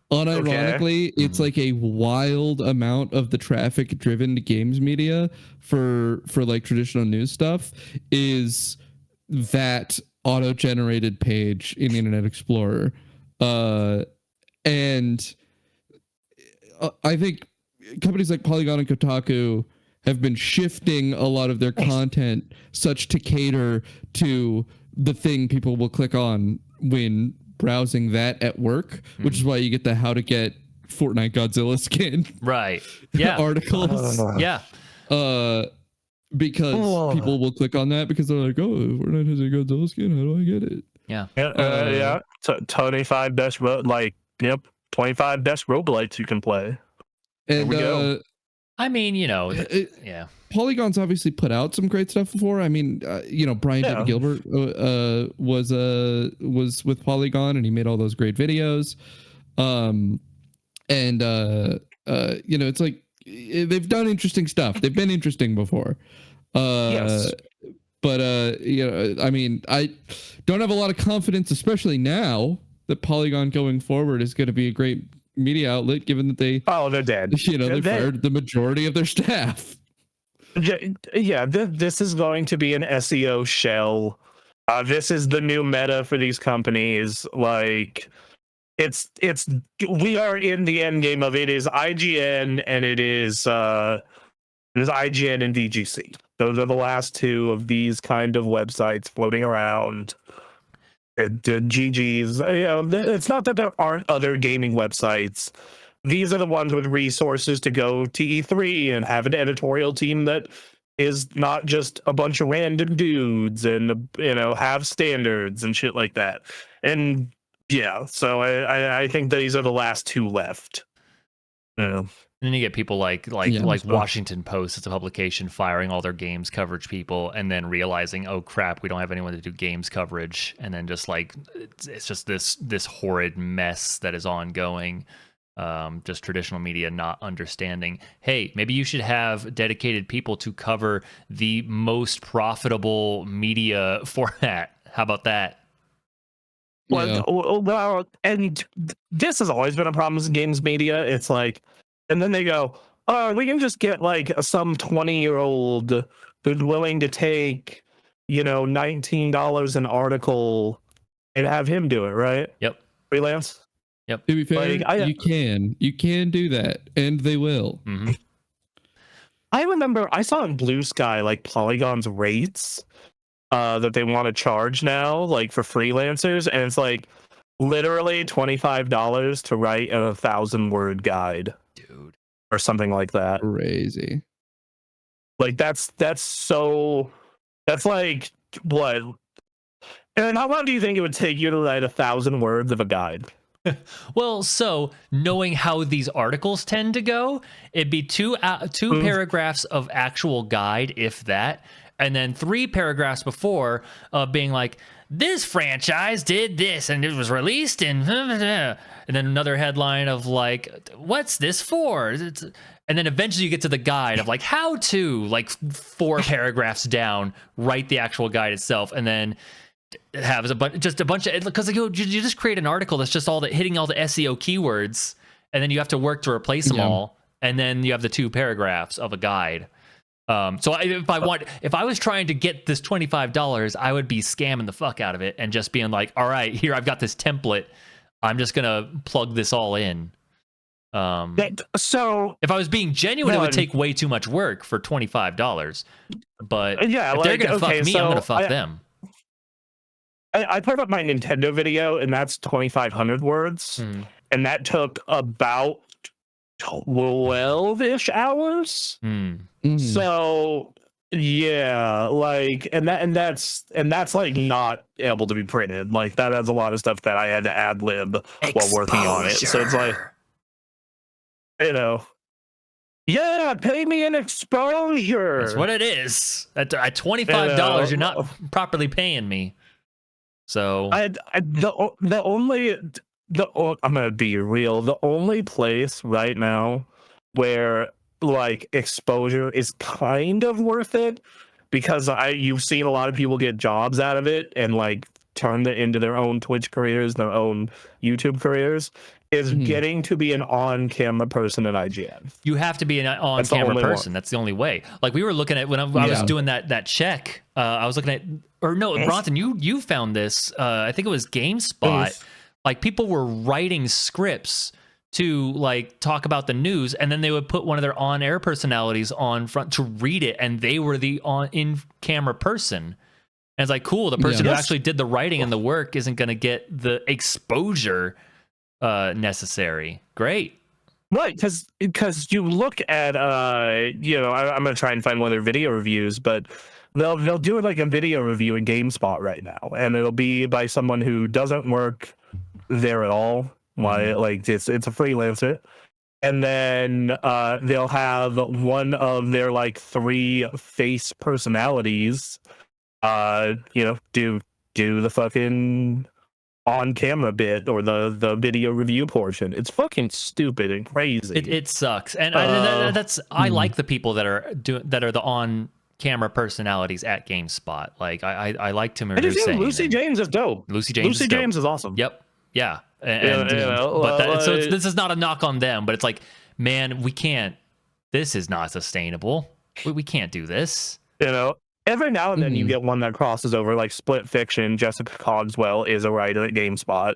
Unironically, it's like a wild amount of the traffic driven to games media for like traditional news stuff is that auto-generated page in Internet Explorer. And I think companies like Polygon and Kotaku have been shifting a lot of their content such to cater to the thing people will click on when browsing that at work, which is why you get the how to get Fortnite Godzilla skin articles. Because people will click on that because they're like, oh, Fortnite has a Godzilla skin, how do I get it? 25 best 25 best roguelites you can play. And there we go. I mean, Polygon's obviously put out some great stuff before. I mean, Brian David Gilbert was with Polygon, and he made all those great videos. It's like they've done interesting stuff. They've been interesting before. But But I mean, I don't have a lot of confidence, especially now, that Polygon going forward is going to be a great media outlet, given that they're dead. They fired the majority of their staff. Yeah, this is going to be an SEO shell. This is the new meta for these companies. Like, we are in the end game of it is IGN and it is IGN and VGC. Those are the last two of these kind of websites floating around. GG's. It's not that there aren't other gaming websites. These are the ones with resources to go to E3 and have an editorial team that is not just a bunch of random dudes and have standards and shit like that. And yeah, so I think these are the last two left. And then you get people like Washington Post, it's a publication, firing all their games coverage people, and then realizing, oh crap, we don't have anyone to do games coverage, and then just like it's just this horrid mess that is ongoing. Just traditional media not understanding, hey, maybe you should have dedicated people to cover the most profitable media format. How about that? Well, and this has always been a problem in games media. It's like, and then they go, oh, we can just get like some 20-year-old who's willing to take, $19 an article and have him do it, right? Yep. Freelance. Yep. To be fair, you can do that, and they will. Mm-hmm. I remember I saw in Blue Sky like Polygon's rates that they want to charge now, like for freelancers, and it's like literally $25 to write a 1,000-word guide, dude, or something like that. Crazy. Like that's like what? And how long do you think it would take you to write 1,000 words of a guide? Well, so knowing how these articles tend to go, it'd be two paragraphs of actual guide, if that, and then 3 paragraphs before being like, this franchise did this and it was released in, and then another headline of like, what's this for? And then eventually you get to the guide of like how to, like 4 paragraphs down, write the actual guide itself, and then have a bunch of, because you just create an article that's just hitting all the SEO keywords, and then you have to work to replace them all, and then you have the 2 paragraphs of a guide. So if I was trying to get this $25, I would be scamming the fuck out of it and just being like, all right, here, I've got this template, I'm just gonna plug this all in. So if I was being genuine, it would take way too much work for $25. But yeah, if they're gonna fuck me, I'm gonna fuck them. I put up my Nintendo video, and that's 2,500 words, and that took about 12-ish hours. So yeah, like, and that's like not able to be printed. Like that has a lot of stuff that I had to ad lib while working on it. So it's like, yeah, pay me an exposure. That's what it is. At $25, you're not properly paying me. So I'm gonna be real. The only place right now where like exposure is kind of worth it, because you've seen a lot of people get jobs out of it and like turn it into their own Twitch careers, their own YouTube careers, is getting to be an on-camera person at IGN. You have to be an on-camera person. That's the only way. Like we were looking at when I was doing that check. I was looking at, or no, Bronson, you found this. I think it was GameSpot. Like people were writing scripts to like talk about the news, and then they would put one of their on-air personalities on front to read it, and they were the in-camera person. And it's like, cool, the person who actually did the writing and the work isn't going to get the exposure necessary. Great. Right, because you look at I'm gonna try and find one of their video reviews, but they'll do like a video review in GameSpot right now, and it'll be by someone who doesn't work there at all. Like it's a freelancer, and then they'll have one of their like 3 face personalities do the fucking on camera bit or the video review portion. It's fucking stupid and crazy. It sucks, and that's I like the people that are the on camera personalities at GameSpot. Like I like Tim I just think Hussein. Lucy James is dope. Lucy James is awesome. Yep. Yeah. So this is not a knock on them, but it's like, man, we can't. This is not sustainable. We can't do this. Every now and then you get one that crosses over, like Split Fiction. Jessica Cogswell is a writer at GameSpot.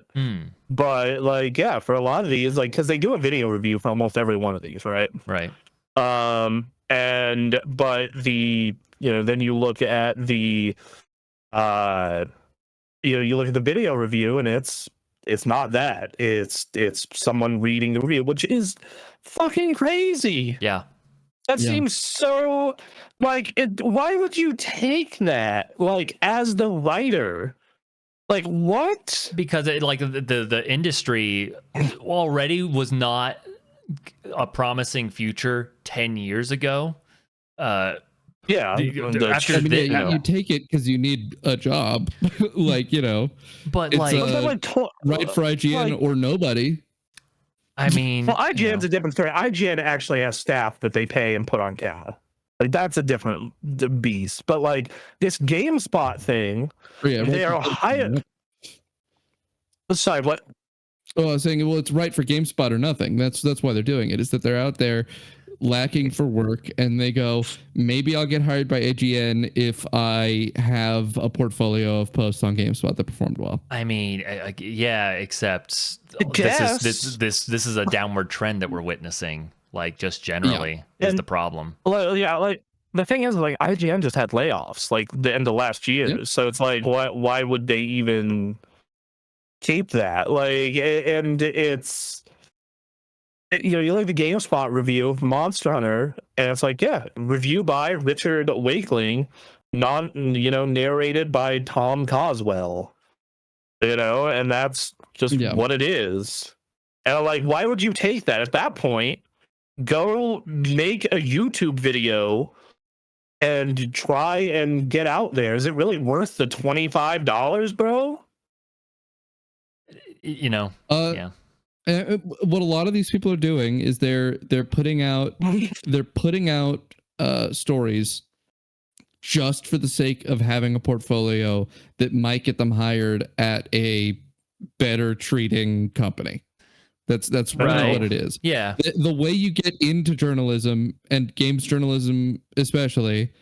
But like, yeah, for a lot of these, like, because they do a video review for almost every one of these, right? Right. But then you look at the you look at the video review, and it's not that. It's someone reading the review, which is fucking crazy. Yeah. That seems so like why would you take that, like, as the writer? Like, what? Because the industry already was not a promising future 10 years ago. You take it because you need a job, like, but it's like right for IGN or nobody. I mean, well, IGN's a different story. IGN actually has staff that they pay and put on camera. Like, that's a different beast. But like this GameSpot thing, they are hired. Sorry, what? Oh, I was saying, well, it's right for GameSpot or nothing. That's why they're doing it. Is that they're out there lacking for work, and they go, maybe I'll get hired by IGN if I have a portfolio of posts on GameSpot that performed well. I mean, yeah, except this is a downward trend that we're witnessing. Like, just generally is the problem. Well, yeah, like the thing is, like, IGN just had layoffs like the end of last year, so it's like, why would they even keep that? Like, and it's. You look at the GameSpot review of Monster Hunter, and it's like, review by Richard Wakeling, narrated by Tom Coswell, and that's just what it is. And like, why would you take that? At that point, go make a YouTube video and try and get out there. Is it really worth the $25, bro? Yeah. What a lot of these people are doing is they're putting out stories just for the sake of having a portfolio that might get them hired at a better treating company. That's really what it is. Yeah. The way you get into journalism, and games journalism especially,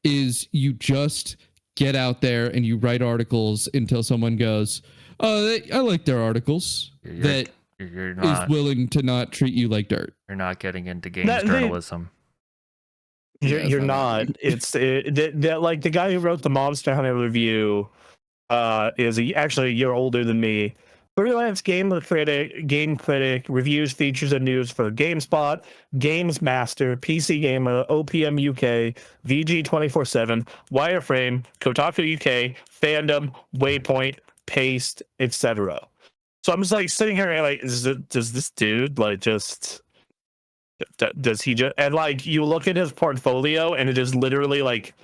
is you just get out there and you write articles until someone goes, "Oh, I like their articles." You're not, is willing to not treat you like dirt. You're not getting into games journalism. You're not. It's like the guy who wrote the Monster Hunter review is actually a year older than me. Freelance game critic, reviews, features, and news for GameSpot, Games Master, PC Gamer, OPM UK, VG 24/7, Wireframe, Kotaku UK, Fandom, Waypoint, Paste, etc. So I'm just like sitting here and like, does this dude like does he just, and like you look at his portfolio and it is literally like,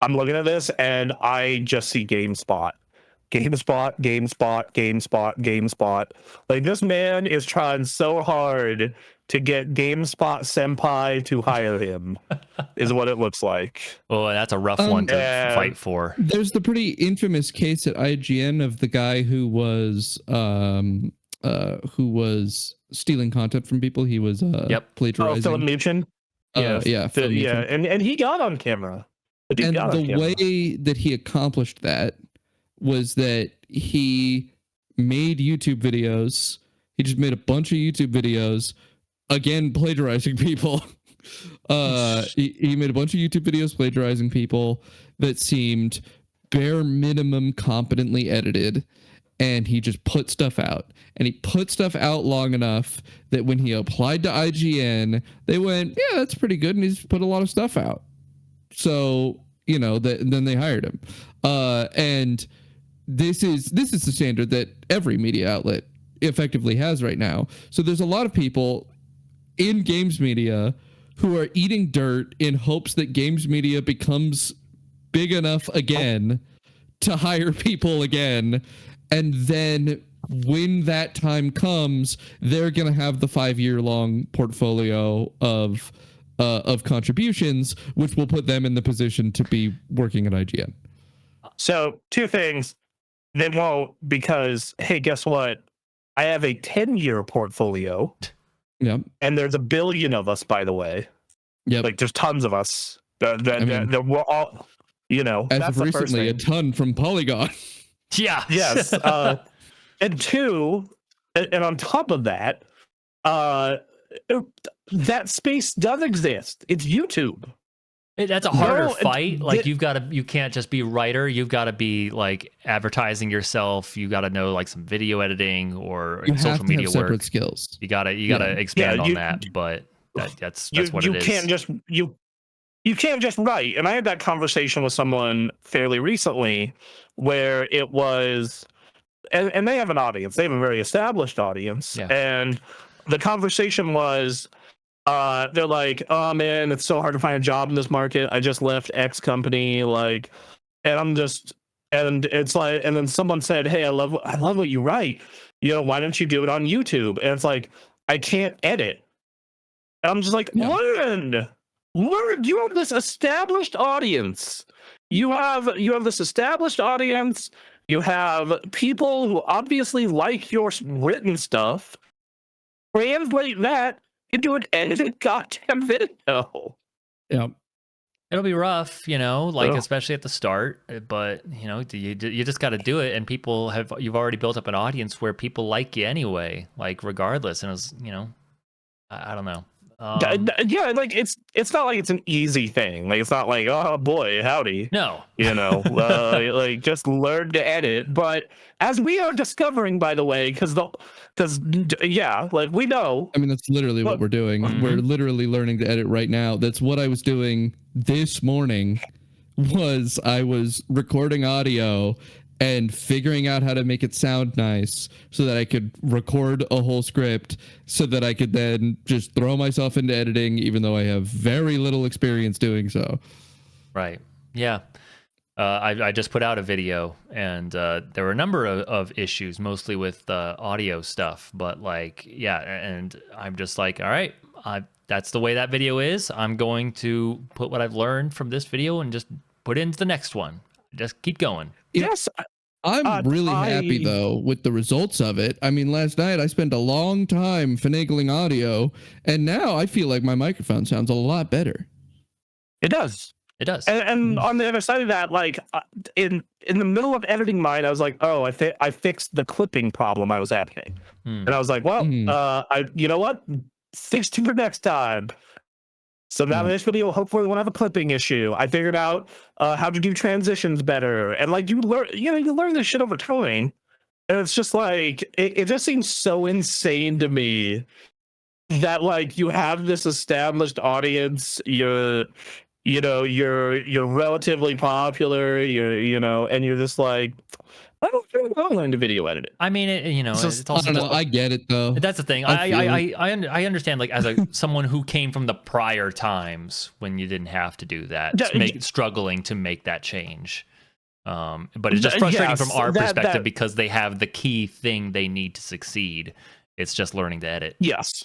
I'm looking at this and I just see GameSpot. Like, this man is trying so hard to get GameSpot Senpai to hire him, is what it looks like. Oh, that's a rough one to fight for. There's the pretty infamous case at IGN of the guy who was stealing content from people. He was plagiarizing. Oh, Philip Muchin? And he got on camera. And the way that he accomplished that was that he made YouTube videos. He just made a bunch of YouTube videos, again, plagiarizing people. He made a bunch of YouTube videos plagiarizing people that seemed bare minimum competently edited. And he just put stuff out. And he put stuff out long enough that when he applied to IGN, they went, yeah, that's pretty good. And he's put a lot of stuff out. So, then they hired him. And this is the standard that every media outlet effectively has right now. So there's a lot of people in games media who are eating dirt in hopes that games media becomes big enough again to hire people again. And then when that time comes, they're going to have the 5-year long portfolio of of contributions, which will put them in the position to be working at IGN. So 2 things. They won't, because, hey, guess what? I have a 10-year portfolio. Yep. And there's 1 billion of us, by the way. Yep. Like, there's tons of us. That we're all, as that's of the first recently, a thing. ton from Polygon. Yeah. Yes. And 2, and on top of that, that space does exist. It's YouTube. That's a harder No, fight. Like you can't just be writer. You've got to be like advertising yourself. You got to know like some video editing or You social have to media have work. separate skills. You gotta expand on that. But that's what it is. You can't just write. And I had that conversation with someone fairly recently where it was, and they have an audience. They have a very established audience. Yeah. And the conversation was, they're like, oh man, it's so hard to find a job in this market. I just left X company, like, and it's like, and then someone said, hey, I love what you write. Why don't you do it on YouTube? And it's like, I can't edit. And I'm just like, learn. You have this established audience. You have this established audience. You have people who obviously like your written stuff. Translate that into an edited goddamn video. Yeah. It'll be rough, especially at the start, but you just got to do it. And you've already built up an audience where people like you anyway, like regardless. And it was, I don't know. Yeah, like it's not like it's an easy thing. Like it's not like, oh boy, howdy. No. Like just learn to edit. But as we are discovering, by the way, because like we know. I mean, that's literally what we're doing. Mm-hmm. We're literally learning to edit right now. That's what I was doing this morning. I was recording audio and figuring out how to make it sound nice so that I could record a whole script so that I could then just throw myself into editing, even though I have very little experience doing so. Right. Yeah. I just put out a video, and there were a number of issues, mostly with audio stuff. But and I'm just like, all right, that's the way that video is. I'm going to put what I've learned from this video and just put it into the next one. Just keep going. Yes. I'm really happy, though, with the results of it. I mean, last night I spent a long time finagling audio, and now I feel like my microphone sounds a lot better. It does. It does. And on the other side of that, like in the middle of editing mine, I was like, oh, I fixed the clipping problem I was having. And I was like, well, you know what? Fixed it for next time. So now this video hopefully won't have a clipping issue. I figured out how to do transitions better. And like you learn this shit over time. And it's just like it just seems so insane to me that like you have this established audience, you're relatively popular, and you're just like, I don't learn to video edit it. I mean, it's also, I don't know. I get it though. That's the thing. I understand. Like as someone who came from the prior times when you didn't have to do that, struggling to make that change. But it's just frustrating from our perspective because they have the key thing they need to succeed. It's just learning to edit. Yes.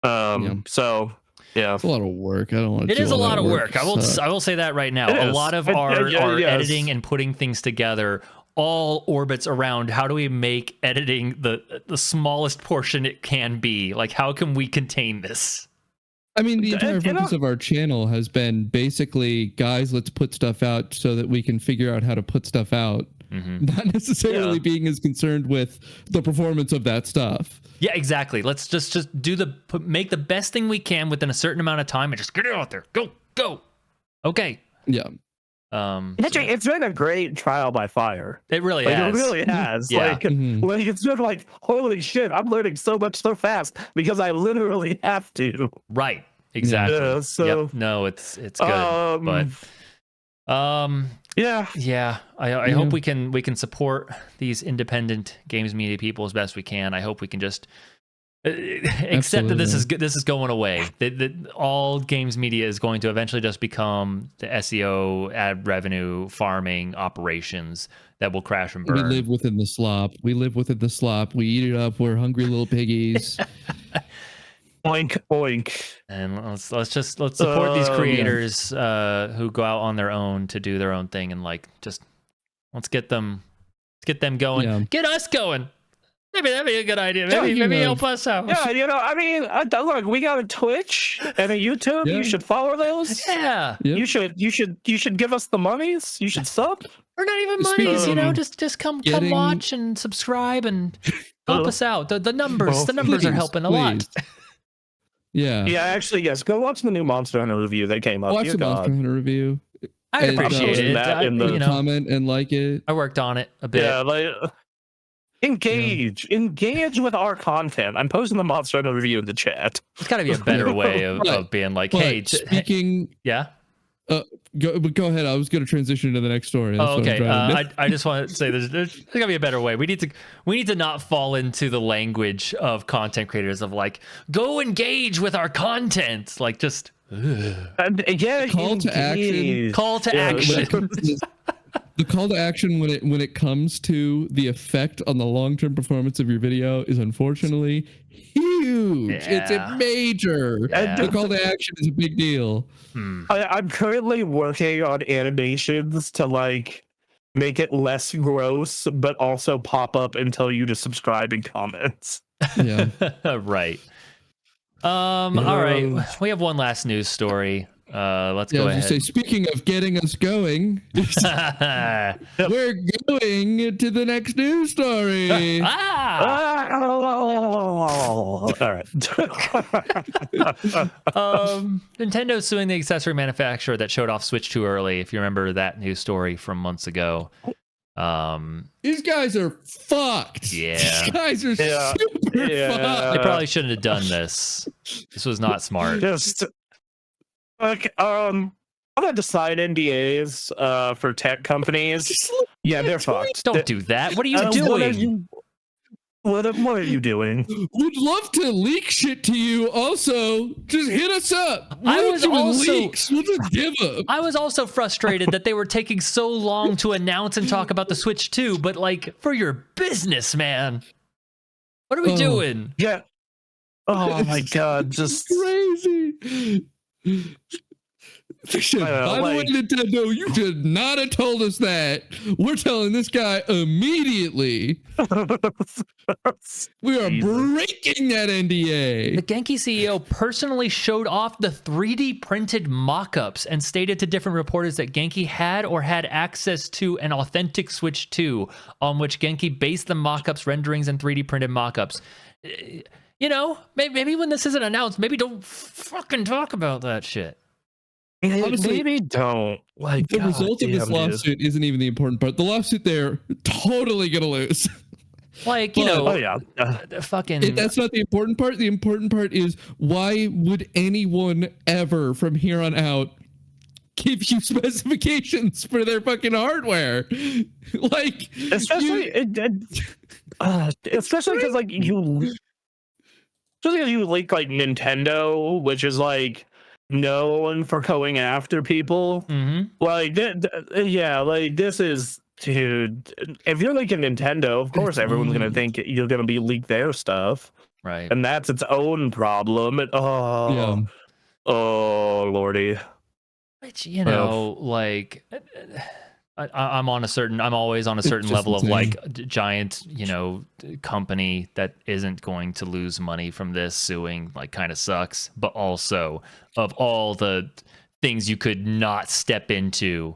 So. Yeah, it's a lot of work. I don't want to. It is a lot of work. I will say that right now. A lot of our editing and putting things together all orbits around how do we make editing the smallest portion it can be. Like, how can we contain this? I mean, the entire focus of our channel has been basically, guys, let's put stuff out so that we can figure out how to put stuff out. Mm-hmm. Not necessarily being as concerned with the performance of that stuff. Yeah, exactly. Let's just make the best thing we can within a certain amount of time and just get it out there. Go. Okay. Yeah. It's been a great trial by fire. It really has. It really has. Yeah. Like it's been like, holy shit, I'm learning so much so fast because I literally have to. Right. Exactly. Yeah, so no, it's good. But yeah. I hope we can support these independent games media people as best we can. I hope we can just accept that this is going away. That all games media is going to eventually just become the SEO, ad revenue, farming operations that will crash and burn. We live within the slop. We eat it up. We're hungry little piggies. Oink oink. And let's support these creators who go out on their own to do their own thing, and like just let's get them going. Yeah. Get us going. Maybe that'd be a good idea. Maybe help us out. Yeah, I mean, look, we got a Twitch and a YouTube. Yeah. You should follow those. Yeah. Yep. You should give us the monies. You should sub. Or not even Speaking- monies, just come watch and subscribe and help us out. The numbers are helping a lot. Yeah. Yeah, actually, yes. Go watch the new Monster Hunter review that came up. Watch Dear the God. Monster Hunter review. I And, appreciate it. that in the- Comment and like it. I worked on it a bit. Yeah, like engage with our content. I'm posting the Monster Hunter review in the chat. There's got to be a better way of being like, But hey, speaking, yeah. go ahead. I was going to transition to the next story. That's Oh, what I'm okay. trying to do. I just want to say there's got to be a better way. We need to not fall into the language of content creators of like, go engage with our content. Like just And yeah, Call to action. call to Yeah, action. The call to action when it comes to the effect on the long-term performance of your video is unfortunately huge. It's Yeah. a major. Yeah. The call to action is a big deal. I'm currently working on animations to like make it less gross, but also pop up and tell you to subscribe and comments. Yeah. Right. All right. We have one last news story. Let's go I was ahead. gonna say, speaking of getting us going, we're going to the next news story. All right. Nintendo's suing the accessory manufacturer that showed off Switch too early. If you remember that news story from months ago. These guys are fucked. Yeah. These guys are Yeah. super Yeah. They fucked. probably shouldn't have done this. This was not smart. Just like I'm gonna decide NDAs for tech companies. Just look Yeah, at they're tweets. fucked. Don't do that. What are you What are doing? you? What are you doing? Would love to leak shit to you. Also, just hit us up. We I don't was do also- leaks. We'll just give up. I was also frustrated that they were taking so long to announce and talk about the Switch 2, but like for your business, man. What are we Oh. doing? Yeah. Oh my god! Just Crazy. By the way, like- Nintendo, you should not have told us that. We're telling this guy immediately. We are Jesus. breaking that The NDA. Genki CEO personally showed off the 3D printed mock-ups and stated to different reporters that Genki had or had access to an authentic Switch 2 on which Genki based the mock-ups, renderings, and 3D printed mock-ups. You know, maybe when this isn't announced, maybe don't fucking talk about that shit. Honestly, maybe don't. Like The God result of this damn, dude. lawsuit isn't even the important part. The lawsuit they're totally gonna lose. Like, you Well, know, Oh yeah. fucking... That's not the important part. The important part is, why would anyone ever from here on out give you specifications for their fucking hardware? Like, Especially, especially because like you, especially because you leak like Nintendo, which is like known for going after people. Mhm. Like, yeah, like this is, dude. If you're like a Nintendo, of course everyone's gonna think you're gonna be leak their stuff, Right. and that's its own problem. yeah. Oh lordy. Which, you know, like... I'm always on a certain just level of insane. like giant, you know, company that isn't going to lose money from this suing, like kind of sucks. But also of all the things you could not step into,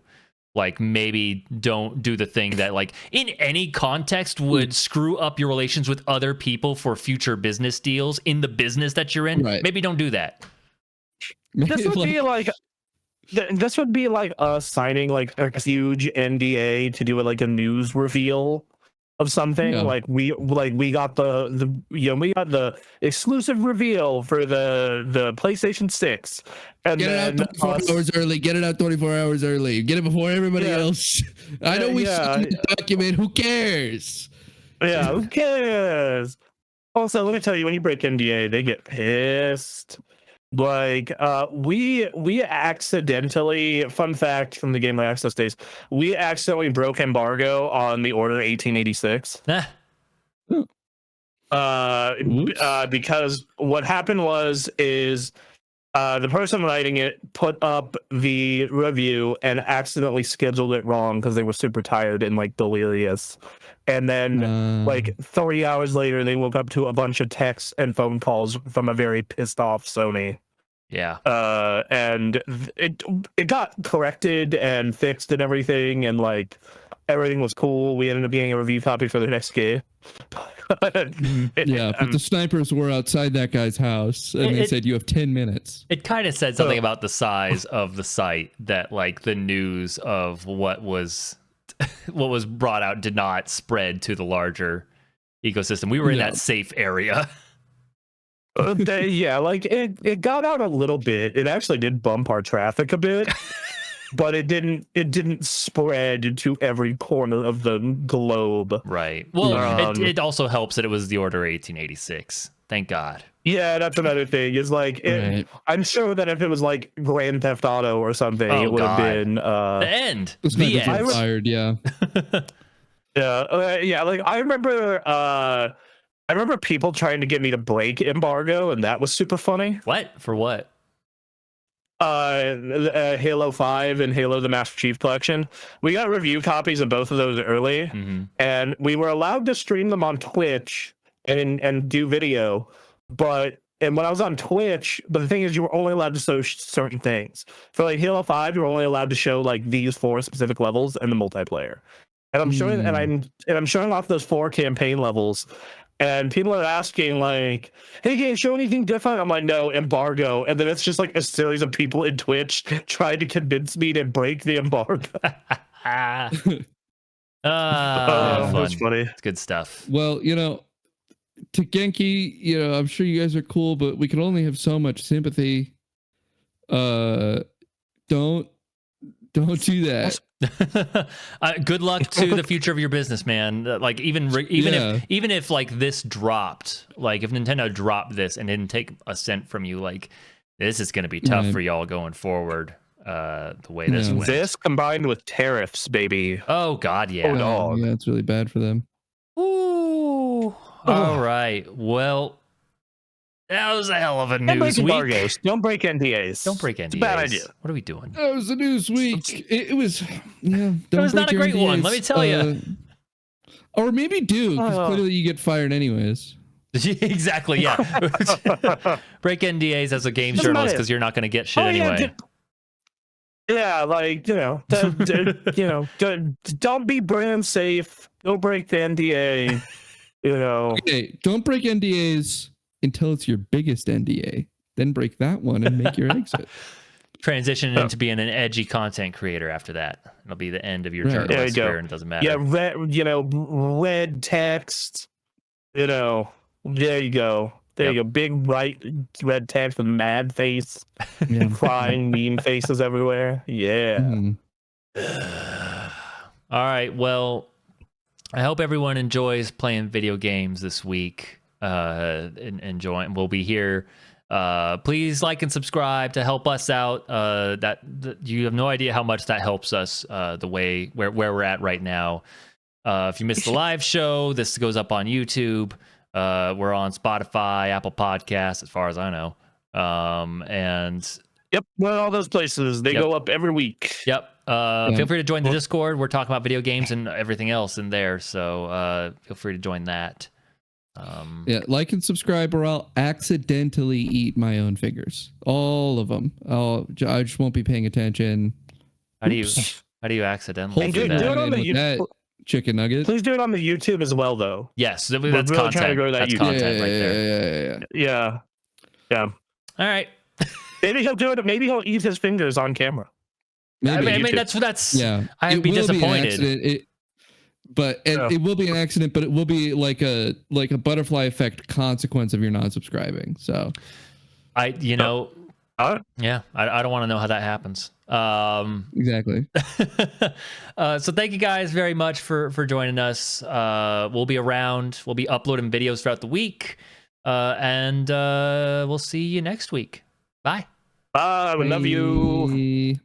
like maybe don't do the thing that like in any context would screw up your relations with other people for future business deals in the business that you're in. Right. Maybe don't do that. This would be like this would be like us signing like a huge NDA to do like a news reveal of something. Yeah. Like we got we got the exclusive reveal for the PlayStation 6, and Get it then out 24 hours early. Get it out 24 hours early. Get it before everybody Yeah. else. I know we Yeah. signed the document. Who cares? yeah, who cares? Also, let me tell you, when you break NDA, they get pissed. Like, we accidentally, fun fact from the Game Access days, we accidentally broke embargo on the Order 1886. Because what happened is the person writing it put up the review and accidentally scheduled it wrong because they were super tired and like delirious. And then like 3 hours later, they woke up to a bunch of texts and phone calls from a very pissed off Sony. Yeah. And it got corrected and fixed and everything, and like everything was cool. We ended up getting a review copy for the next game. But the snipers were outside that guy's house, and they said you have 10 minutes. It kind of said something about the size of the site, that like the news of what was brought out did not spread to the larger ecosystem. We were in that safe area. Like it got out a little bit. It actually did bump our traffic a bit. But it didn't spread to every corner of the globe. Right. Well, it also helps that it was the Order 1886. Thank God. Yeah, that's another thing. Is like I'm sure that if it was like Grand Theft Auto or something, it would have been the end. The end. Fired, yeah. Yeah. Like I remember people trying to get me to break embargo, and that was super funny. What? For what? Halo 5 and Halo the Master Chief Collection. We got review copies of both of those early, and we were allowed to stream them on Twitch and do video. And when I was on Twitch, but the thing is, you were only allowed to show certain things. For like Halo 5, you were only allowed to show like these 4 specific levels and the multiplayer. And I'm showing I'm showing off those 4 campaign levels. And people are asking, like, hey, can you show anything different? I'm like, no, embargo. And then it's just like a series of people in Twitch trying to convince me to break the embargo. That's funny. It's good stuff. Well, to Genki, I'm sure you guys are cool, but we can only have so much sympathy. Don't do that. Good luck to the future of your business, man. Like even if like this dropped, like if Nintendo dropped this and didn't take a cent from you, like this is going to be tough for y'all going forward. The way this went. This combined with tariffs, baby. Oh God, yeah. Yeah, it's really bad for them. Ooh. All right. Well, that was a hell of a news week. Embargoes. Don't break NDAs. Don't break NDAs. It's a bad idea. What are we doing? That was a news week. It was, it was not a great NDAs. One, let me tell you. Or maybe do, because clearly you get fired anyways. Exactly, yeah. Break NDAs as a games journalist because you're not going to get shit anyway. Yeah, like, don't be brand safe. Don't break the NDA. Okay, don't break NDAs until it's your biggest NDA. Then break that one and make your exit. Transition into being an edgy content creator after that. It'll be the end of your journalist career, and it doesn't matter. Yeah, red text. There you go. There you go. Big white red text with mad face, crying mean faces everywhere. Yeah. All right. Well, I hope everyone enjoys playing video games this week. Enjoying. We'll be here. Please like and subscribe to help us out. That you have no idea how much that helps us. The way where we're at right now. If you missed the live show, this goes up on YouTube. We're on Spotify, Apple Podcasts, as far as I know. And well, all those places they go up every week. Feel free to join the Discord. We're talking about video games and everything else in there. So feel free to join that. Like and subscribe, or I'll accidentally eat my own fingers, all of them. I just won't be paying attention. How do you accidentally do do it on the that chicken nugget? Please do it on the YouTube as well, though. Yes, that's really content. Trying to grow that that's YouTube. Content right there. Yeah. All right. Maybe he'll do it. Maybe he'll eat his fingers on camera. Maybe. I mean that's. Yeah. I'd be disappointed. It will be an accident, but it will be like a butterfly effect consequence of your non-subscribing. So, I don't want to know how that happens. Exactly. So thank you guys very much for joining us. We'll be around. We'll be uploading videos throughout the week, and we'll see you next week. Bye. Bye. We love you.